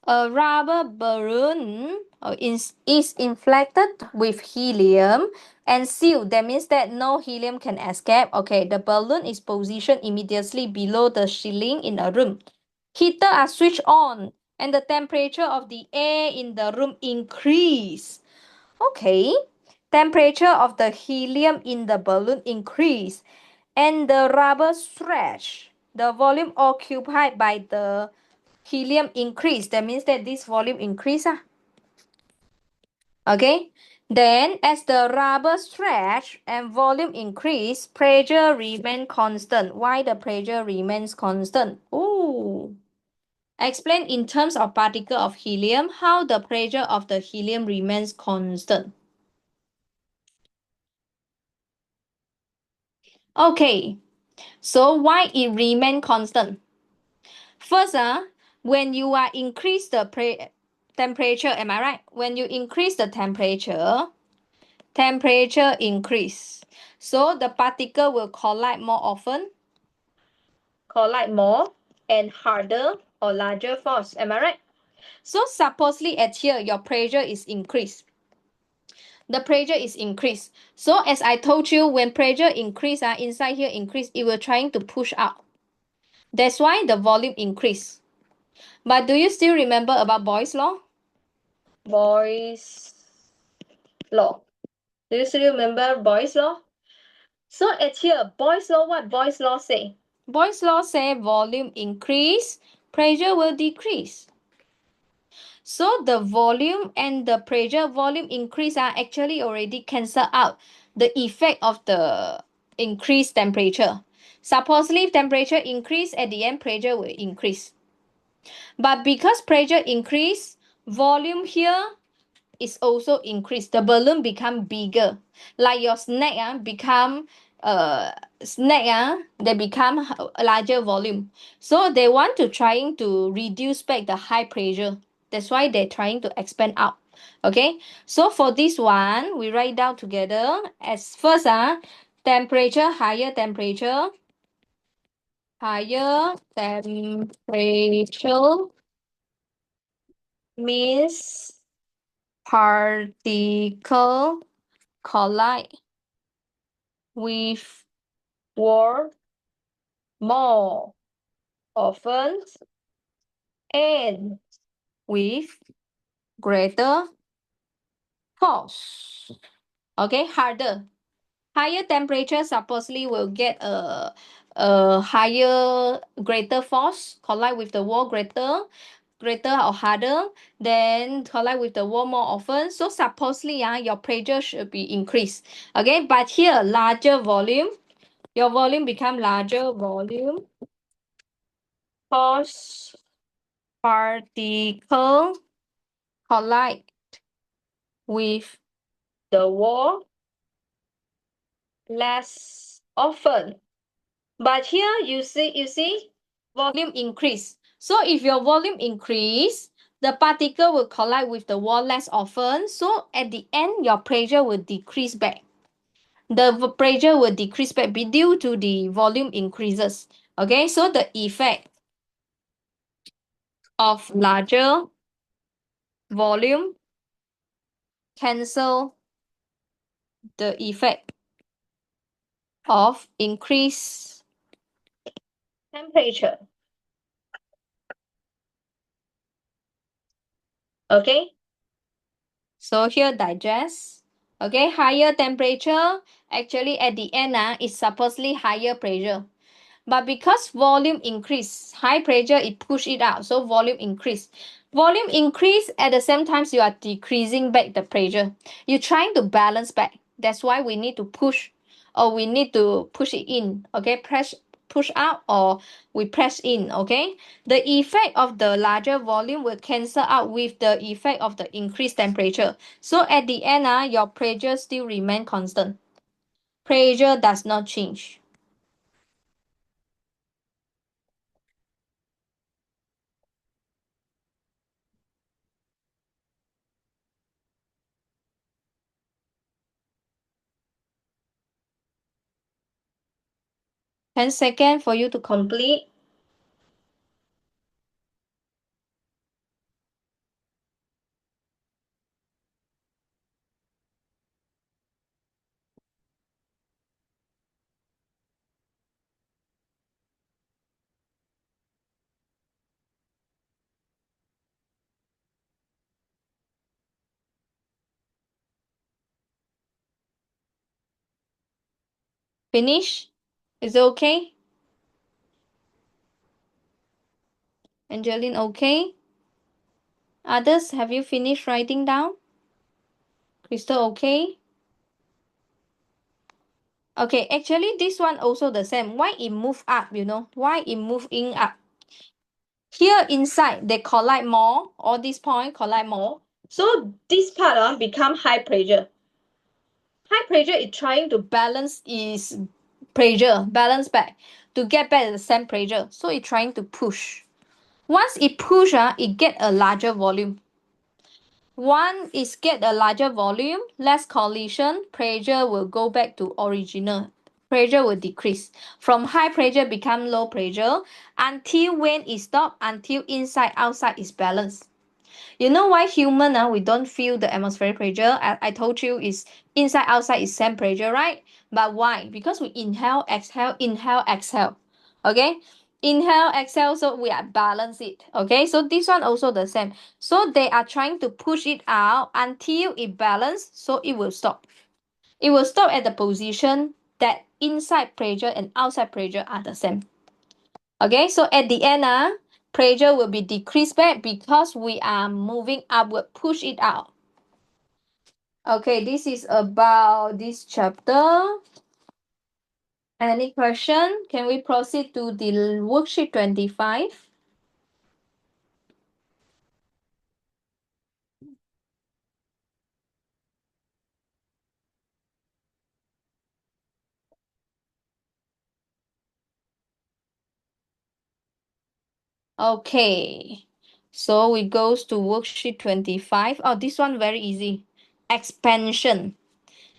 A rubber balloon is inflated with helium and sealed. That means that no helium can escape. Okay, the balloon is positioned immediately below the ceiling in a room. Heater are switched on and the temperature of the air in the room increase. Okay, temperature of the helium in the balloon increase and the rubber stretch. The volume occupied by the helium increase. That means that this volume increase. Okay. Then as the rubber stretch and volume increase, pressure remain constant. Why the pressure remains constant? Ooh. Explain in terms of particle of helium how the pressure of the helium remains constant. Okay. So why it remain constant? First, when you are increase the temperature, am I right? When you increase the temperature increase. So the particle will collide more often, collide more and harder or larger force. Am I right? So supposedly at here, your pressure is increased. The pressure is increased. So as I told you, when pressure increase, inside here increase, it will trying to push out. That's why the volume increase. But do you still remember about Boyle's law? Boyle's law. Do you still remember Boyle's law? So at here, Boyle's law, what Boyle's law say? Boyle's law say volume increase, pressure will decrease. So the volume and the pressure volume increase are actually already cancel out the effect of the increased temperature. Supposedly temperature increase, at the end pressure will increase. But because pressure increase, volume here is also increased. The balloon become bigger. Like your snack become they become a larger volume. So they want to trying to reduce back the high pressure. That's why they're trying to expand out. Okay, so for this one, we write down together as first temperature, higher temperature means particle collide with wall more often and with greater force. Okay, harder. Higher temperature supposedly will get a higher, greater force, collide with the wall greater or harder, then collide with the wall more often. So supposedly, your pressure should be increased. Okay, but here, larger volume, your volume become larger volume, force particle collide with the wall less often. But here you see, volume increase. So if your volume increase, the particle will collide with the wall less often. So at the end, your pressure will decrease back. The pressure will decrease back due to the volume increases. Okay, so the effect of larger volume cancel the effect of increased temperature. Okay, so here digest. Okay, higher temperature actually at the end is supposedly higher pressure. But because volume increase, high pressure, it push it out. So volume increase. Volume increase at the same time you are decreasing back the pressure. You're trying to balance back. That's why we need to push or we need to push it in. Okay, push out or we press in. Okay, the effect of the larger volume will cancel out with the effect of the increased temperature. So at the end, your pressure still remain constant. Pressure does not change. Ten seconds for you to complete. Finish? Is it okay? Angeline, okay? Others, have you finished writing down? Crystal, okay? Okay, actually this one also the same. Why it move up, Why it move in up? Here inside, they collide more. All these points collide more. So this part become high pressure. High pressure is trying to balance its pressure, balance back to get back the same pressure. So it's trying to push. Once it push, it get a larger volume. One is get a larger volume, less collision, pressure will go back to original. Pressure will decrease. From high pressure become low pressure until when it stop, until inside outside is balanced. You know why human we don't feel the atmospheric pressure? I told you is inside outside is same pressure, right? But why? Because we inhale, exhale, inhale, exhale. Okay? Inhale, exhale, so we are balance it. Okay, so this one also the same. So they are trying to push it out until it balance, so it will stop. It will stop at the position that inside pressure and outside pressure are the same. Okay, so at the end, pressure will be decreased back because we are moving upward, push it out. Okay, this is about this chapter. Any question? Can we proceed to the worksheet 25? Okay, so we goes to worksheet 25. Oh, this one very easy. Expansion.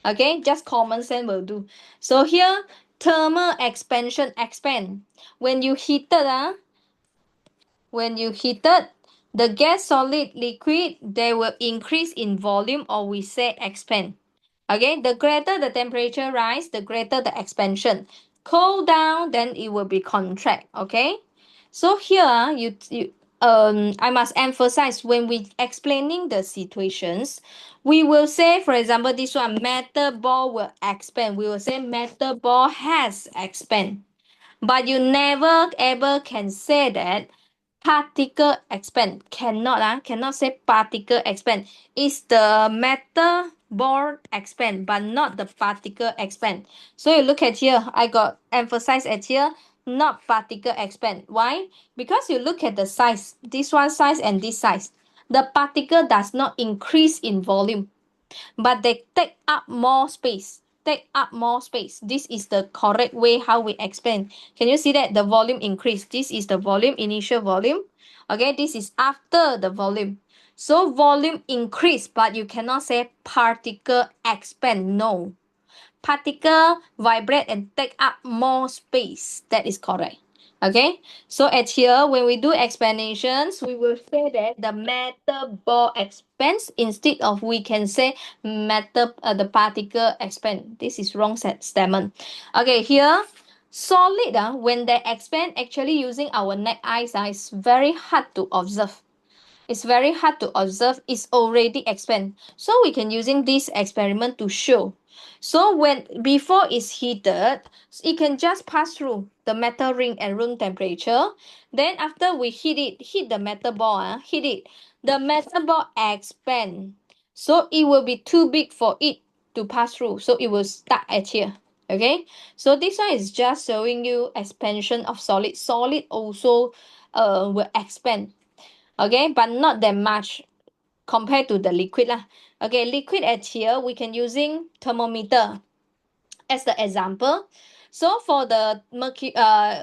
Okay, just common sense will do. So here, thermal expansion, expand. When you heated, when you heated, The gas, solid, liquid, they will increase in volume, or we say expand. Okay, the greater the temperature rise, the greater the expansion. Cool down, then it will be contract. Okay, so here I must emphasize when we explaining the situations, we will say, for example, this one, metal ball will expand. We will say metal ball has expand. But you never ever can say that particle expand. Cannot say particle expand. It's the metal ball expand, but not the particle expand. So you look at here, I got emphasized at here, not particle expand. Why? Because you look at the size, this one size and this size. The particle does not increase in volume, but they take up more space. Take up more space. This is the correct way how we explain. Can you see that the volume increase? This is the volume, initial volume. Okay, this is after the volume. So volume increase, but you cannot say particle expand. No, particle vibrate and take up more space. That is correct. Okay, so at here, when we do explanations, we will say that the metal ball expands instead of we can say the particle expand. This is wrong statement. Okay, here, solid, when they expand, actually using our naked eyes, it's very hard to observe. It's very hard to observe. It's already expand. So we can using this experiment to show. So when before it's heated, it can just pass through the metal ring at room temperature. Then after we heat the metal ball, heat it, the metal ball expand. So it will be too big for it to pass through. So it will stuck at here. Okay. So this one is just showing you expansion of solid. Solid also will expand. Okay, but not that much compared to the liquid lah. Okay, liquid at here we can using thermometer as the example. So for the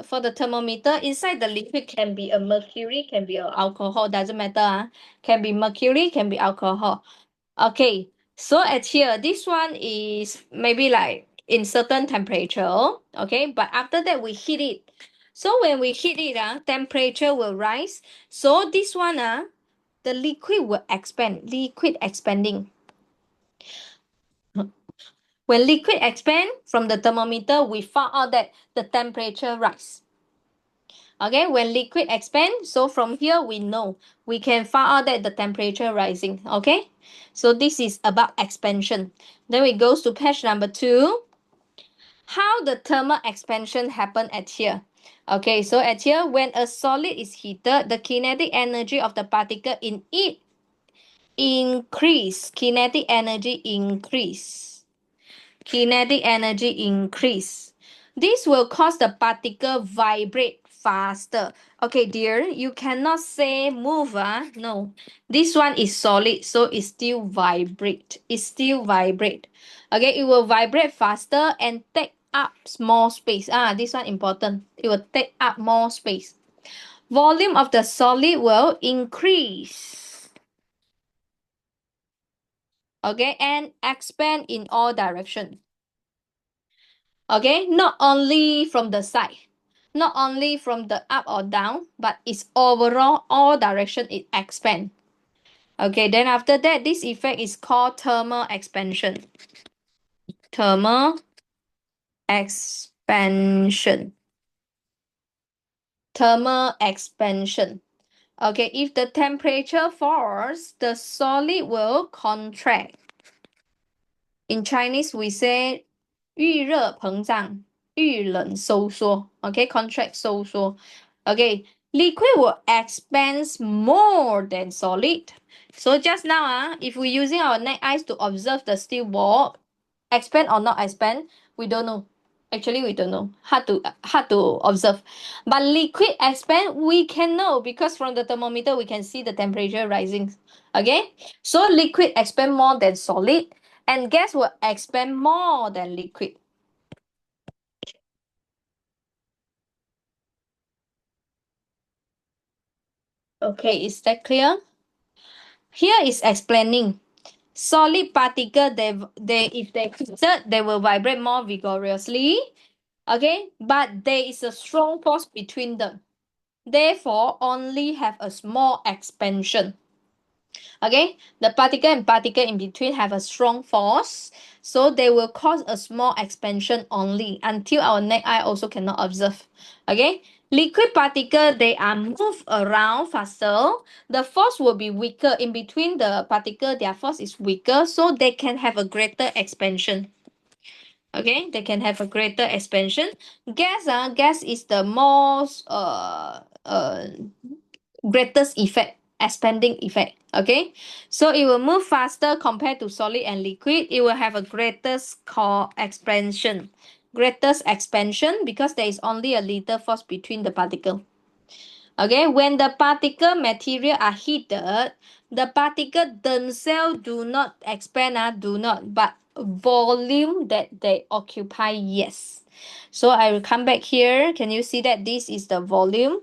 for the thermometer, inside the liquid can be a mercury, can be a alcohol, doesn't matter. Can be mercury, can be alcohol. Okay, so at here, this one is maybe like in certain temperature. Okay, but after that we heat it. So when we heat it, temperature will rise. So this one, the liquid will expand. Liquid expanding. When liquid expand from the thermometer, we found out that the temperature rise. Okay, when liquid expand, so from here we know we can find out that the temperature rising. Okay, so this is about expansion. Then we goes to page number 2. How the thermal expansion happen at here? Okay, so at here, when a solid is heated, the kinetic energy of the particle in it increase. Kinetic energy increase. Kinetic energy increase. This will cause the particle vibrate faster. Okay, dear, you cannot say move. No, this one is solid, so it still vibrate. It still vibrate. Okay, it will vibrate faster and take up more space. This one important. It will take up more space. Volume of the solid will increase. Okay, and expand in all directions. Okay, not only from the side, not only from the up or down, but it's overall all direction it expand. Okay, then after that, this effect is called thermal expansion. Thermal expansion. Thermal expansion. Okay, if the temperature falls, the solid will contract. In Chinese, we say 遇热膨胀，遇冷收缩. Okay, contract 收缩. Okay, liquid will expand more than solid. So just now, if we're using our naked eyes to observe the steel ball, expand or not expand, we don't know. Actually, we don't know. Hard to observe. But liquid expand, we can know because from the thermometer we can see the temperature rising. Okay, so liquid expand more than solid, and gas will expand more than liquid. Okay, is that clear? Here is explaining. Solid particle, they if they heated, they will vibrate more vigorously. Okay, but there is a strong force between them. therefore only have a small expansion. Okay, the particle and particle in between have a strong force, so they will cause a small expansion only until our naked eye also cannot observe. Okay, liquid particle, they are moved around faster, the force will be weaker. In between the particle, their force is weaker, so they can have a greater expansion. Okay, they can have a greater expansion. Gas is the most greatest effect, expanding effect. Okay, so it will move faster compared to solid and liquid. It will have a greatest expansion because there is only a little force between the particle. Okay, when the particle material are heated, the particle themselves do not expand, do not, but volume that they occupy, yes. So I will come back here. Can you see that this is the volume?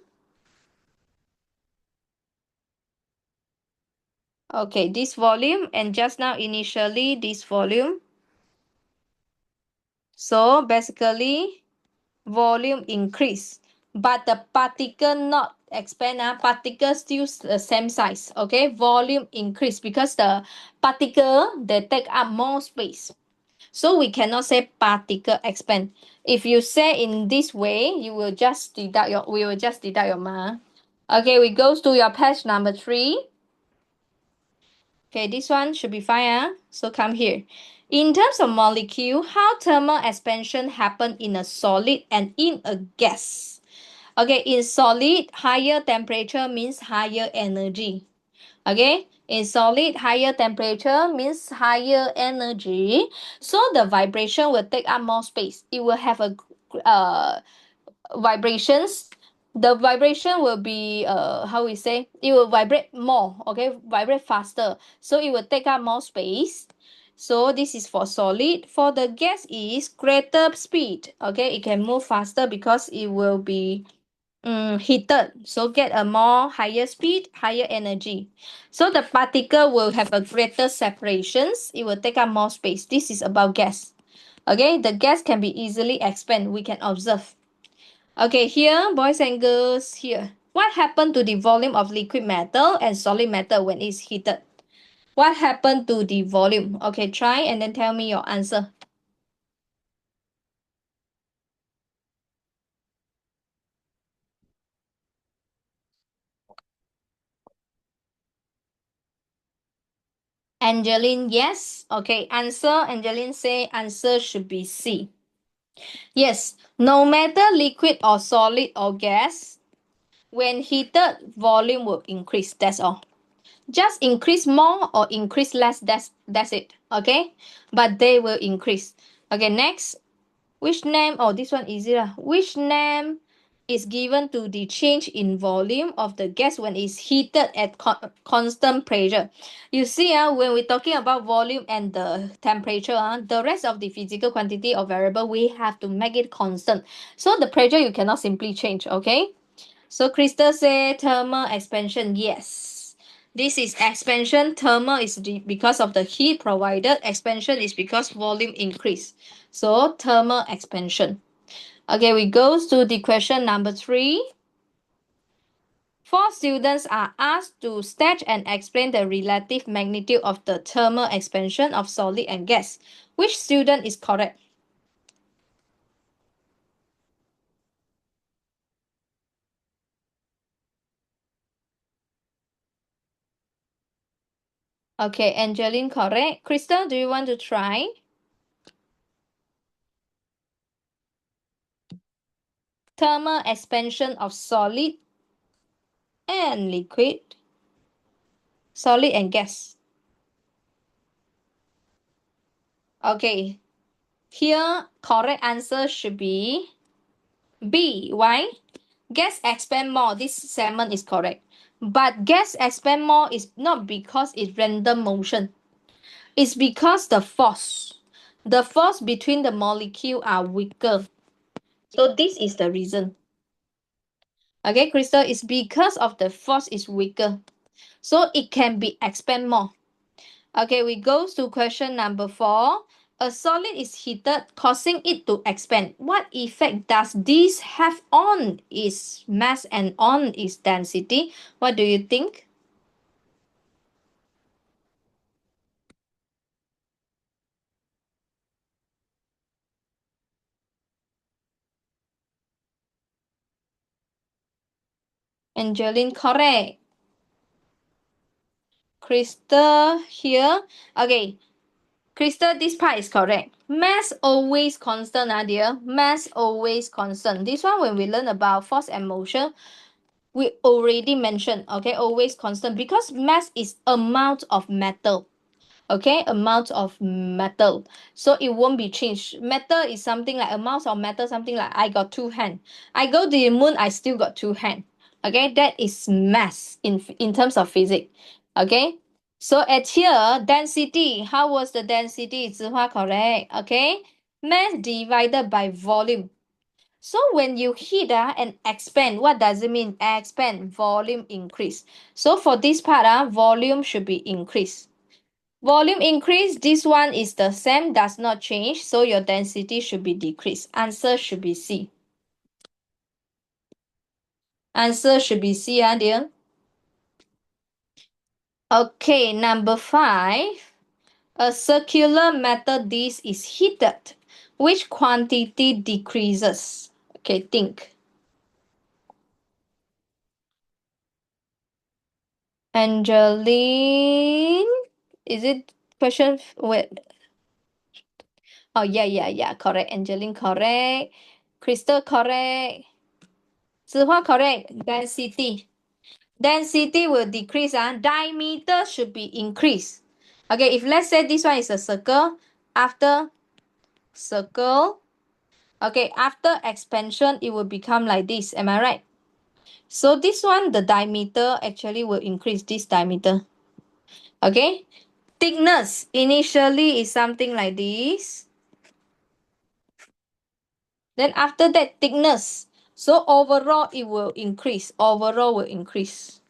Okay, this volume, and just now initially this volume. So basically volume increase, but the particle not expand, particle still the same size. Okay, volume increase because the particle they take up more space. So we cannot say particle expand. If you say in this way, you will just deduct your we will just deduct your mark. Okay, we goes to your page number 3. Okay, this one should be fine. So come here. In terms of molecule, how thermal expansion happen in a solid and in a gas? Okay, in solid, higher temperature means higher energy. Okay, in solid, higher temperature means higher energy. So the vibration will take up more space. It will have a vibrations. The vibration will be how we say, it will vibrate more. Okay, vibrate faster, so it will take up more space. So this is for solid. For the gas is greater speed. Okay, it can move faster because it will be heated, so get a more higher speed, higher energy. So the particle will have a greater separations. It will take up more space. This is about gas. Okay, the gas can be easily expand, we can observe. Okay, here, boys and girls, here. What happened to the volume of liquid metal and solid metal when it's heated? What happened to the volume? Okay, try and then tell me your answer. Angeline, yes. Okay, answer. Angeline say answer should be C. Yes, no matter liquid or solid or gas, when heated, volume will increase. That's all. Just increase more or increase less. That's it. Okay, but they will increase. Okay, next. Which name? Oh, this one easier. Which name is given to the change in volume of the gas when it's heated at constant pressure? You see, when we're talking about volume and the temperature, the rest of the physical quantity or variable, we have to make it constant. So the pressure you cannot simply change, okay? So Crystal say thermal expansion, yes. This is expansion. Thermal is because of the heat provided. Expansion is because volume increase. So thermal expansion. Okay, we goes to the question number 3. 4 students are asked to state and explain the relative magnitude of the thermal expansion of solid and gas. Which student is correct? Okay, Angeline correct. Crystal, do you want to try? Thermal expansion of solid and liquid, solid and gas. Okay, here correct answer should be B. Why? Gas expand more. This segment is correct. But gas expand more is not because it's random motion. It's because the force between the molecule are weaker. So this is the reason. Okay, Crystal, it's because of the force is weaker. So it can be expand more. Okay, we go to question number 4. A solid is heated, causing it to expand. What effect does this have on its mass and on its density? What do you think? Angeline, correct. Crystal here. Okay, Crystal, this part is correct. Mass always constant, dear. Mass always constant. This one, when we learn about force and motion, we already mentioned, okay, always constant because mass is amount of metal. Okay, amount of metal, so it won't be changed. Metal is something like amount of metal, something like I got two hand, I go to the moon, I still got two hand. Okay, that is mass in terms of physics. Okay, so at here density, how was the density? Zihua, correct. Okay, mass divided by volume. So when you heat and expand, what does it mean? Expand, volume increase. So for this part, volume should be increased. Volume increase, this one is the same, does not change, so your density should be decreased. Answer should be C. Answer should be C, dear. Okay, number 5. A circular metal disc is heated. Which quantity decreases? Okay, think. Angeline, is it question? Wait. Oh, yeah, correct. Angeline, correct. Crystal, correct. Zihua, correct. Density. Density will decrease. Diameter should be increased. Okay, if let's say this one is a circle, after circle, okay, after expansion, it will become like this. Am I right? So this one, the diameter actually will increase this diameter. Okay, thickness initially is something like this. Then after that, thickness. So overall, it will increase. Overall will increase.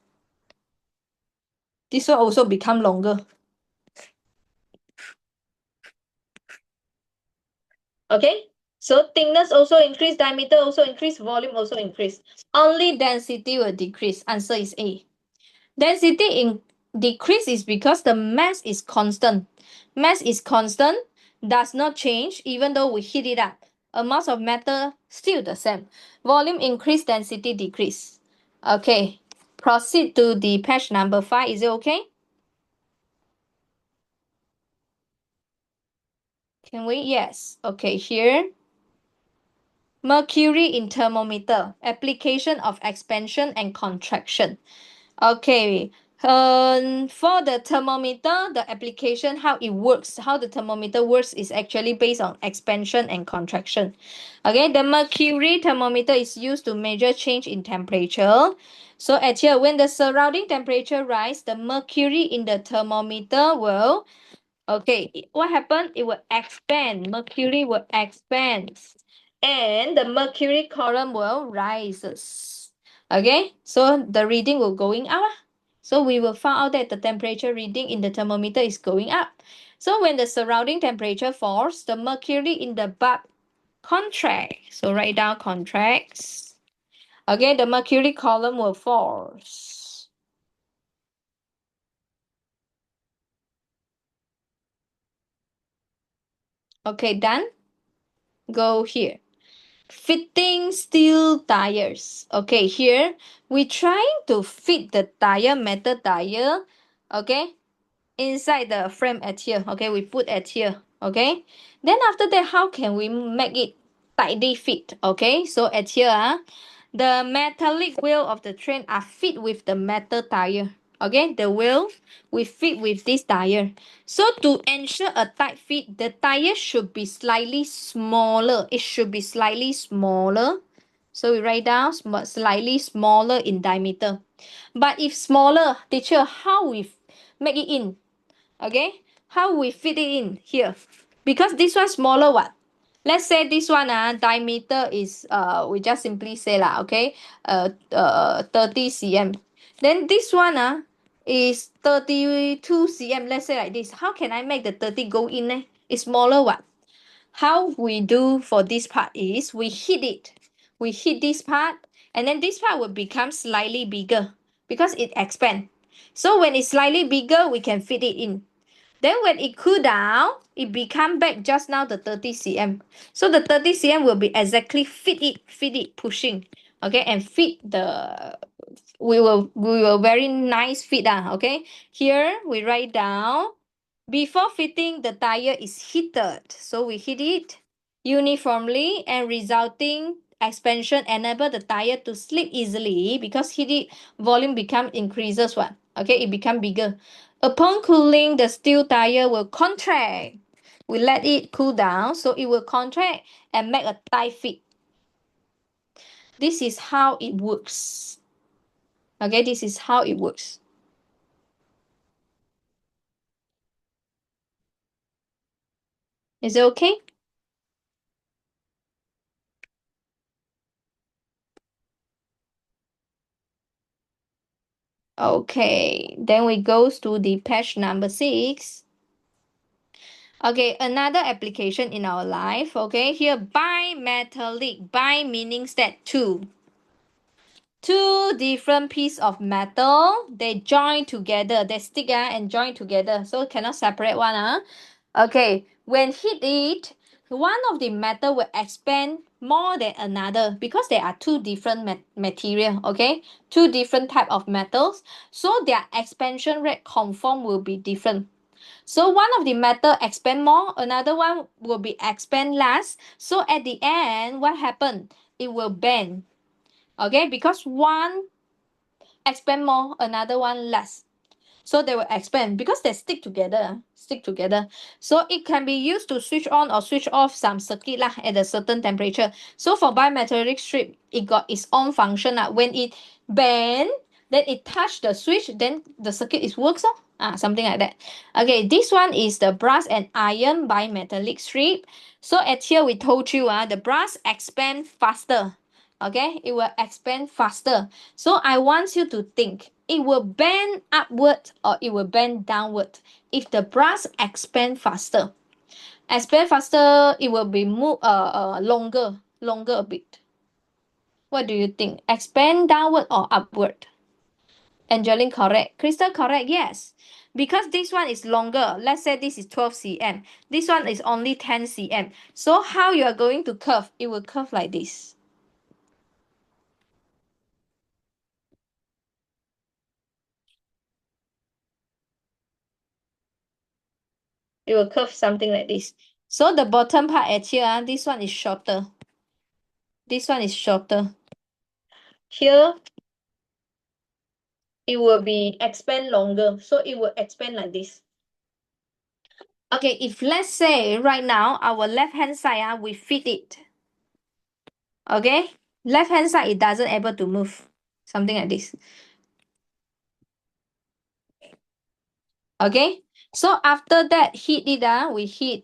This one also become longer. Okay, so thickness also increase, diameter also increase, volume also increase. Only density will decrease. Answer is A. Density in decrease is because the mass is constant. Mass is constant, does not change even though we heat it up. Amount of matter still the same. Volume increase, density decrease. Okay, proceed to the page number 5. Is it okay? Can we? Yes. Okay, here. Mercury in thermometer, application of expansion and contraction. Okay, for the thermometer, the application, how it works, how the thermometer works is actually based on expansion and contraction. Okay, the mercury thermometer is used to measure change in temperature. So at here, when the surrounding temperature rise, the mercury in the thermometer will, okay, what happened? It will expand. Mercury will expand. And the mercury column will rises. Okay, so the reading will going up. So we will find out that the temperature reading in the thermometer is going up. So when the surrounding temperature falls, the mercury in the bulb contract. So write down contracts. Okay, the mercury column will fall. Okay, done. Go here. Fitting steel tires. Okay, here we trying to fit the tire, metal tire, okay, inside the frame at here. Okay, we put at here. Okay, then after that, how can we make it tightly fit? Okay, so at here, the metallic wheel of the train are fit with the metal tire. Okay, the wheel we fit with this tire. So to ensure a tight fit, the tire should be slightly smaller. It should be slightly smaller. So we write down slightly smaller in diameter. But if smaller, teacher, how we make it in? Okay, how we fit it in here? Because this one smaller what? Let's say this one diameter is we just simply say lah, okay, 30 cm. Then this one is 32 cm. Let's say like this. How can I make the 30 go in? It's smaller one. How we do for this part is we heat it. We heat this part, and then this part will become slightly bigger because it expands. So when it's slightly bigger, we can fit it in. Then when it cool down, it become back just now the 30 cm. So the 30 cm will be exactly fit it, pushing. Okay, and fit the we will very nice fit. Okay. Here we write down before fitting the tire is heated. So we heat it uniformly and resulting expansion enable the tire to slip easily because heated volume become increases what? Okay, it become bigger. Upon cooling, the steel tire will contract. We let it cool down so it will contract and make a tight fit. This is how it works. Okay, this is how it works. Is it okay? Okay, then we goes to the page number 6. Okay, another application in our life. Okay, here bimetallic. Bi meaning that two different piece of metal, they join together, they stick and join together, so cannot separate one. Okay, when hit it, one of the metal will expand more than another because there are two different material. Okay, two different type of metals, so their expansion rate conform will be different. So one of the metal expand more, another one will be expand less. So at the end, what happened? It will bend. Okay, because one expand more, another one less. So they will expand because they stick together. So it can be used to switch on or switch off some circuit lah at a certain temperature. So for bimetallic strip, it got its own function lah. When it bend, then it touch the switch, then the circuit is works oh. Something like that. Okay, this one is the brass and iron bimetallic strip. So at here we told you the brass expand faster. Okay, it will expand faster. So I want you to think it will bend upward or it will bend downward. If the brass expand faster, it will be longer a bit. What do you think? Expand downward or upward? Angeline correct. Crystal correct, yes. Because this one is longer. Let's say this is 12 cm. This one is only 10 cm. So how you are going to curve? It will curve like this. It will curve something like this. So the bottom part at here, this one is shorter. This one is shorter. Here, it will be expand longer. So it will expand like this. Okay, if let's say right now, our left hand side, we fit it. Okay, left hand side, it doesn't able to move. Something like this. Okay, so after that, heat it, we heated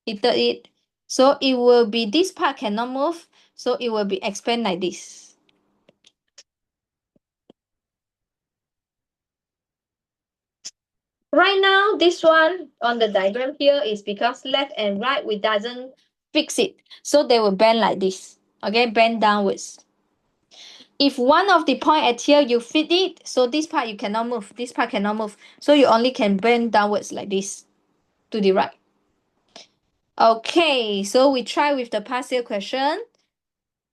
it. So it will be, this part cannot move. So it will be expand like this. Right now, this one on the diagram here is because left and right, we doesn't fix it. So they will bend like this. Okay, bend downwards. If one of the point at here, you fit it, so this part you cannot move. This part cannot move. So you only can bend downwards like this to the right. Okay, so we try with the past year question.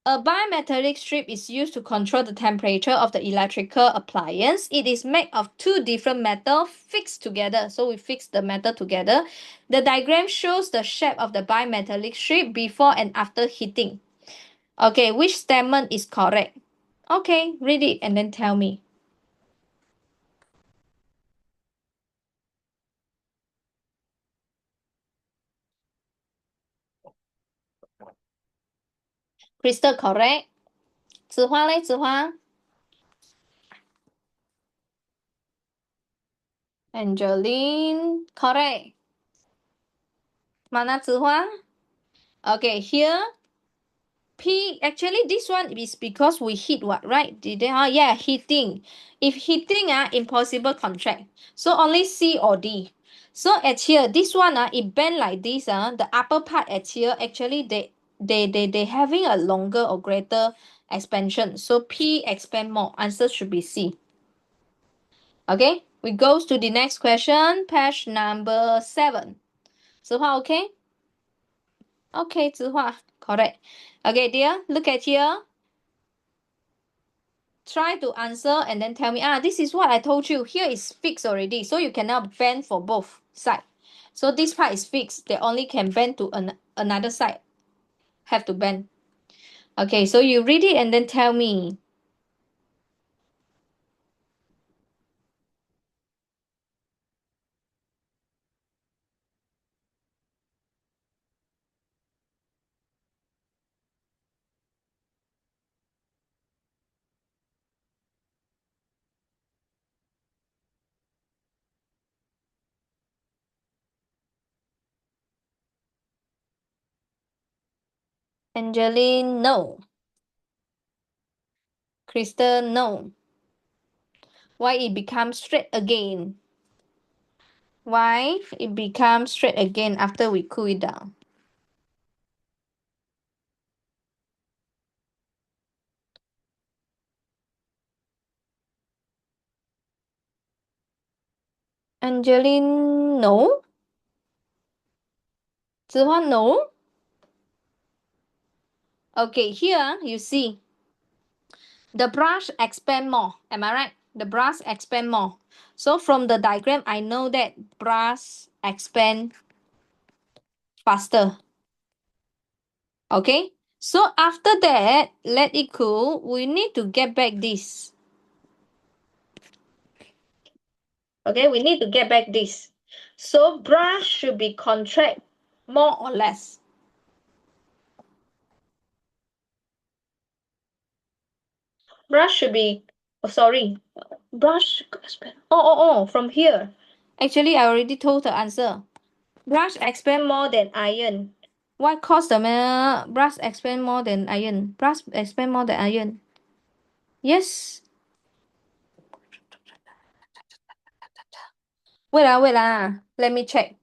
A bimetallic strip is used to control the temperature of the electrical appliance. It is made of two different metals fixed together. So we fix the metal together. The diagram shows the shape of the bimetallic strip before and after heating. Okay, which statement is correct? Okay, read it and then tell me. Crystal correct. 子花嘞，子花。Angeline correct. Mana 子花? Okay, here P, actually this one is because we heat what, right? Did they? Yeah, heating. If heating, impossible contract. So only C or D. So at here, this one, it bend like this, the upper part at here, actually they having a longer or greater expansion. So P expand more. Answer should be C. Okay, we goes to the next question, page number 7. Zihua, okay? Okay, Zihua, correct. Okay, dear, look at here. Try to answer and then tell me, this is what I told you. Here is fixed already, so you cannot bend for both sides. So this part is fixed. They only can bend to another side. Have to bend. Okay, so you read it and then tell me. Angeline, no. Crystal, no. Why it becomes straight again? Why it becomes straight again after we cool it down? Angeline, no. Zihua, no. Okay, here you see the brush expand more. Am I right? The brush expand more. So from the diagram, I know that brush expand faster. Okay. So after that, let it cool. We need to get back this. Okay, we need to get back this. So brush should be contract more or less. Brush should be, oh, sorry. Brush, from here. Actually, I already told the answer. Brush expand more than iron. What caused the brush expand more than iron? Brush expand more than iron. Yes. Wait. Let me check.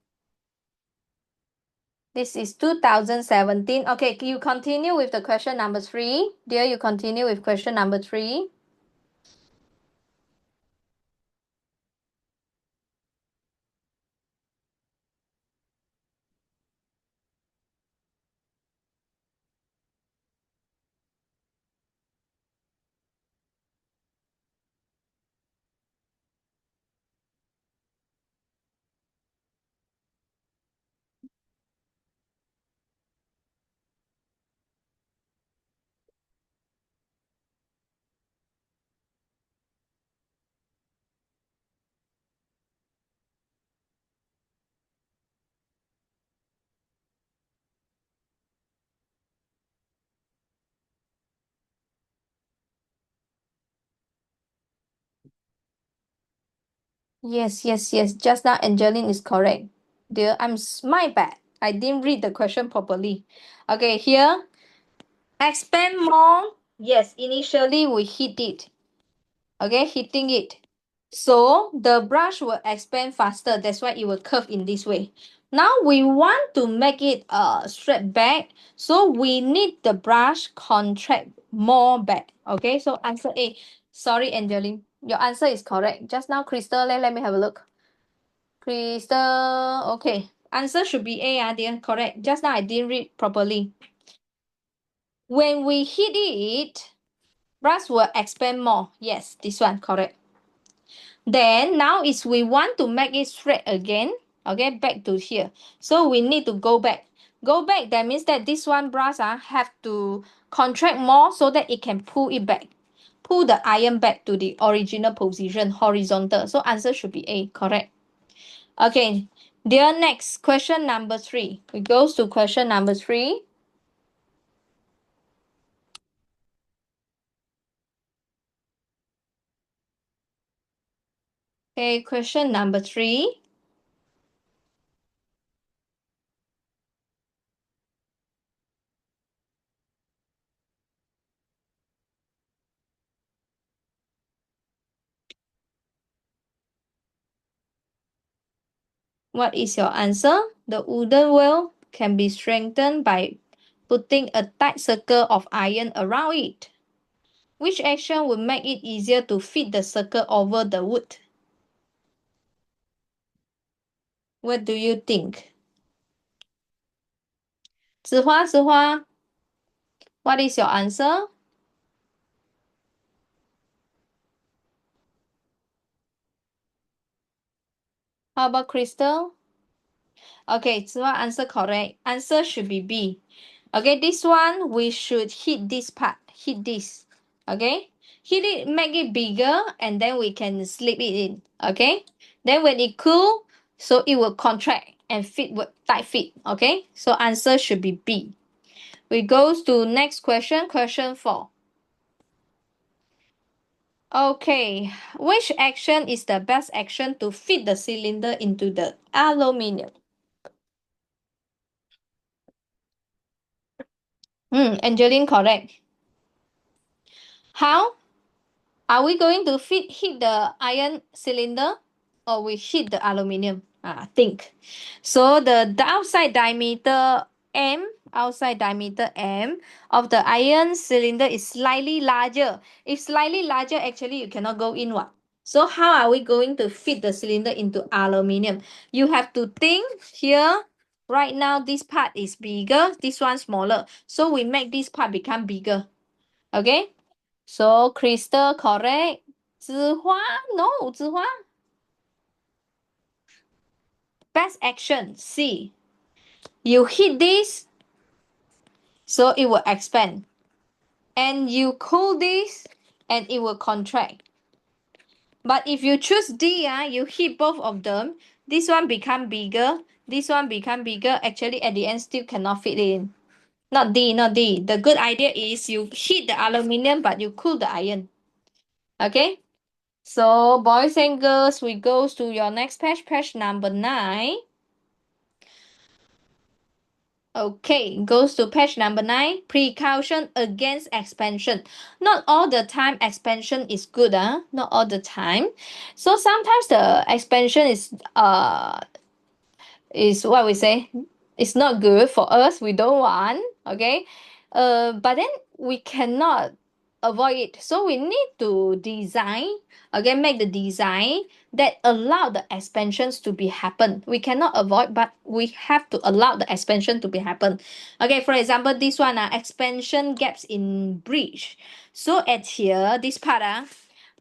This is 2017. Okay, you continue with the question number 3. Dear, you continue with question number 3. Yes. Just now, Angeline is correct. Dear, my bad. I didn't read the question properly. Okay, here, expand more. Yes, initially we hit it. Okay, hitting it. So the brush will expand faster. That's why it will curve in this way. Now we want to make it straight back. So we need the brush contract more back. Okay, so answer A. Sorry, Angeline. Your answer is correct. Just now, Crystal, let me have a look. Crystal, okay. Answer should be A, dear. Correct. Just now I didn't read properly. When we hit it, brush will expand more. Yes, this one, correct. Then now is we want to make it straight again. Okay, back to here. So we need to go back. Go back, that means that this one brush have to contract more so that it can pull it back. Pull the iron back to the original position, horizontal. So answer should be A, correct. Okay, dear, next question number 3. We goes to question number 3. Okay, question number 3. What is your answer? The wooden wheel can be strengthened by putting a tight circle of iron around it. Which action would make it easier to fit the circle over the wood? What do you think? 子花, what is your answer? How about Crystal? Okay, Zihua answer correct. Answer should be B. Okay, this one we should hit this part. Hit this. Okay? Hit it, make it bigger, and then we can slip it in. Okay? Then when it cool, so it will contract and fit with tight fit. Okay? So answer should be B. We goes to next question, question 4. Okay, which action is the best action to fit the cylinder into the aluminum? Angeline, correct. How? Are we going to hit the iron cylinder or we hit the aluminum? Think. So the outside diameter M of the iron cylinder is slightly larger. If slightly larger, actually you cannot go in what? So how are we going to fit the cylinder into aluminum? You have to think here. Right now, this part is bigger, this one smaller. So we make this part become bigger. Okay? So Crystal correct. Zihua, no, Zihua. Best action, C. You hit this, so it will expand. And you cool this, and it will contract. But if you choose D, you hit both of them. This one become bigger. This one become bigger. Actually, at the end, still cannot fit in. Not D, not D. The good idea is you hit the aluminum, but you cool the iron. Okay? So, boys and girls, we go to your next page, page number 9. Okay, goes to page number 9. Precaution against expansion. Not all the time expansion is good, Not all the time. So sometimes the expansion is what we say, it's not good for us, we don't want. Okay, but then we cannot avoid it, so we need to design, again, make the design that allow the expansions to be happen. We cannot avoid, but we have to allow the expansion to be happen. Okay, for example, this one, expansion gaps in bridge. So at here, this part,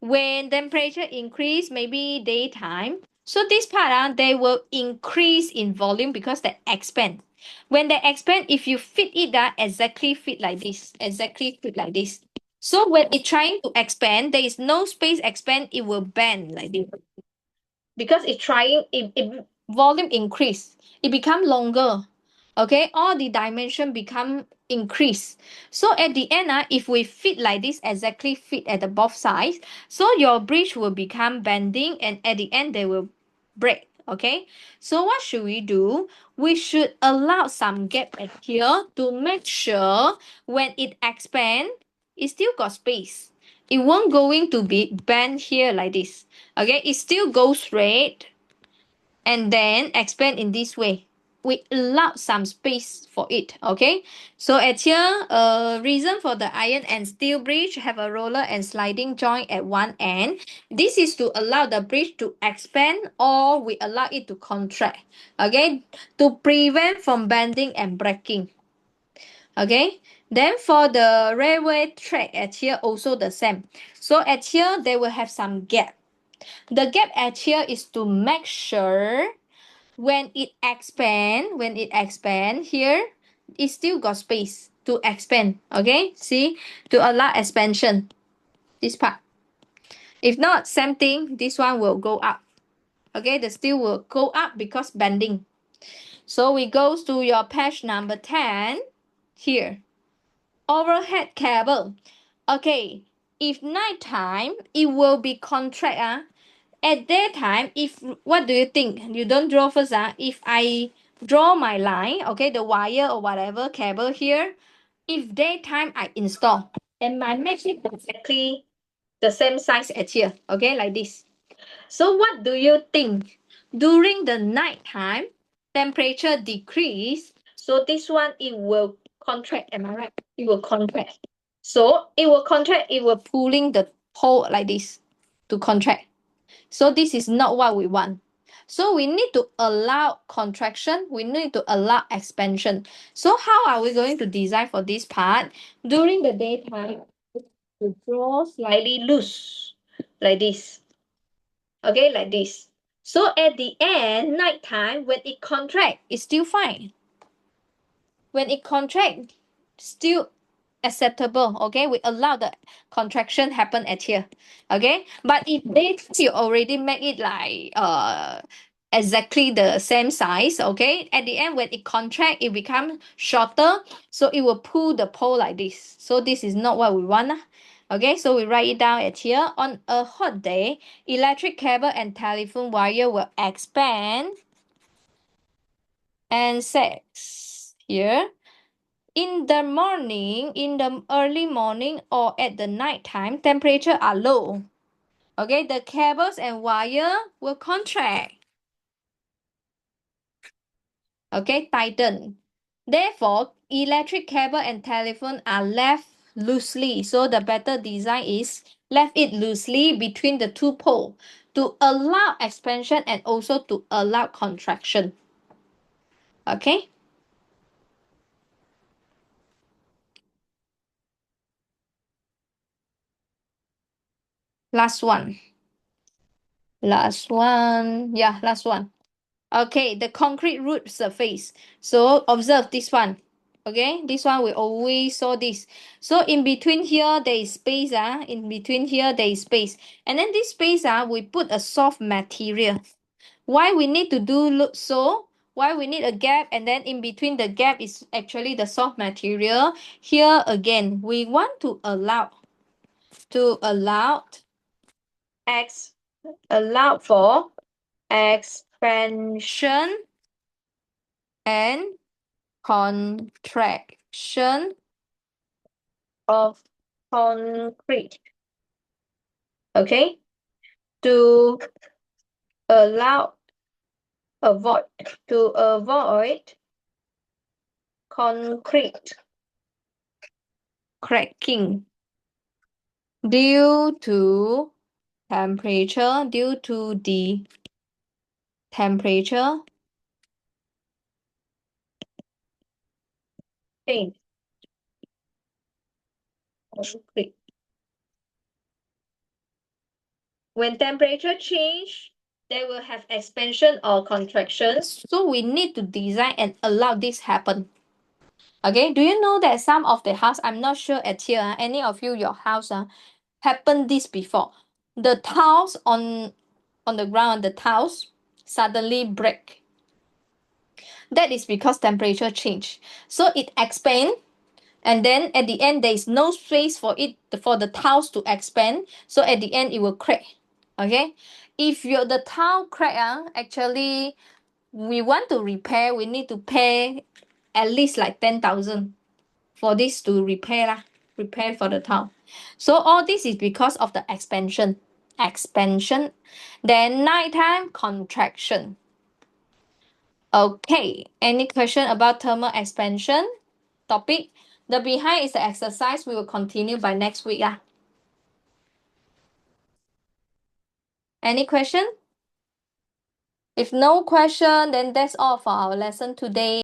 when temperature increase, maybe daytime, so this part, they will increase in volume because they expand. When they expand, if you fit it, exactly fit like this, exactly fit like this. So when it's trying to expand, there is no space expand, it will bend like this. Because it's trying, it volume increase, it become longer. Okay, all the dimension become increase. So at the end, if we fit like this, exactly fit at the both sides, so your bridge will become bending, and at the end they will break. Okay, so what should we do? We should allow some gap at here to make sure when it expand, it still got space. It won't going to be bent here like this. Okay, it still goes straight and then expand in this way. We allow some space for it. Okay, so at here, reason for the iron and steel bridge have a roller and sliding joint at one end. This is to allow the bridge to expand, or we allow it to contract. Okay, to prevent from bending and breaking. Okay, then for the railway track at here, also the same. So at here, they will have some gap. The gap at here is to make sure when it expand here, it still got space to expand. Okay, see, to allow expansion, this part. If not, same thing, this one will go up. Okay, the steel will go up because bending. So we go to your page number 10 here. Overhead cable. Okay, if nighttime, it will be contract. At daytime, if, what do you think? You don't draw first. If I draw my line, okay, the wire or whatever cable here, if daytime I install, and I make it exactly the same size as here, okay, like this. So what do you think? During the night time, temperature decrease. So this one, it will contract. Am I right? It will contract. So it will contract. It will pulling the pole like this to contract. So this is not what we want. So we need to allow contraction. We need to allow expansion. So how are we going to design for this part? During the daytime, to draw slightly loose like this. Okay, like this. So at the end, nighttime, when it contract, it's still fine. When it contract, still acceptable. Okay, we allow the contraction happen at here. Okay, but if they you already make it like exactly the same size, okay, at the end when it contract it becomes shorter, so it will pull the pole like this. So this is not what we want. Okay, so we write it down at here. On a hot day, electric cable and telephone wire will expand and sex here. In the morning, in the early morning or at the night time, temperature are low. Okay, the cables and wire will contract. Okay, tighten. Therefore, electric cable and telephone are left loosely. So the better design is left it loosely between the two poles to allow expansion and also to allow contraction. Okay. Last one. Last one. Yeah, last one. Okay, the concrete root surface. So observe this one. Okay, this one we always saw this. So in between here there is space. In between here there is space. And then this space we put a soft material. Why we need to do look so? Why we need a gap and then in between the gap is actually the soft material. Here again, we want to allow x allow for expansion and contraction of concrete. Okay, to allow avoid to avoid concrete cracking due to due to the temperature change. Concrete. When temperature change, they will have expansion or contractions. So we need to design and allow this happen. Okay, do you know that some of the house, I'm not sure at here, any of you, your house happened this before. The tiles on the ground, the tiles suddenly break. That is because temperature change. So it expand and then at the end there is no space for it for the tiles to expand. So at the end it will crack. Okay, if the tile crack, actually we want to repair, we need to pay at least like 10,000 for this to repair for the tile. So all this is because of the expansion, then nighttime contraction. Okay, any question about thermal expansion topic? The behind is the exercise. We will continue by next week. Any question? If no question, then that's all for our lesson today.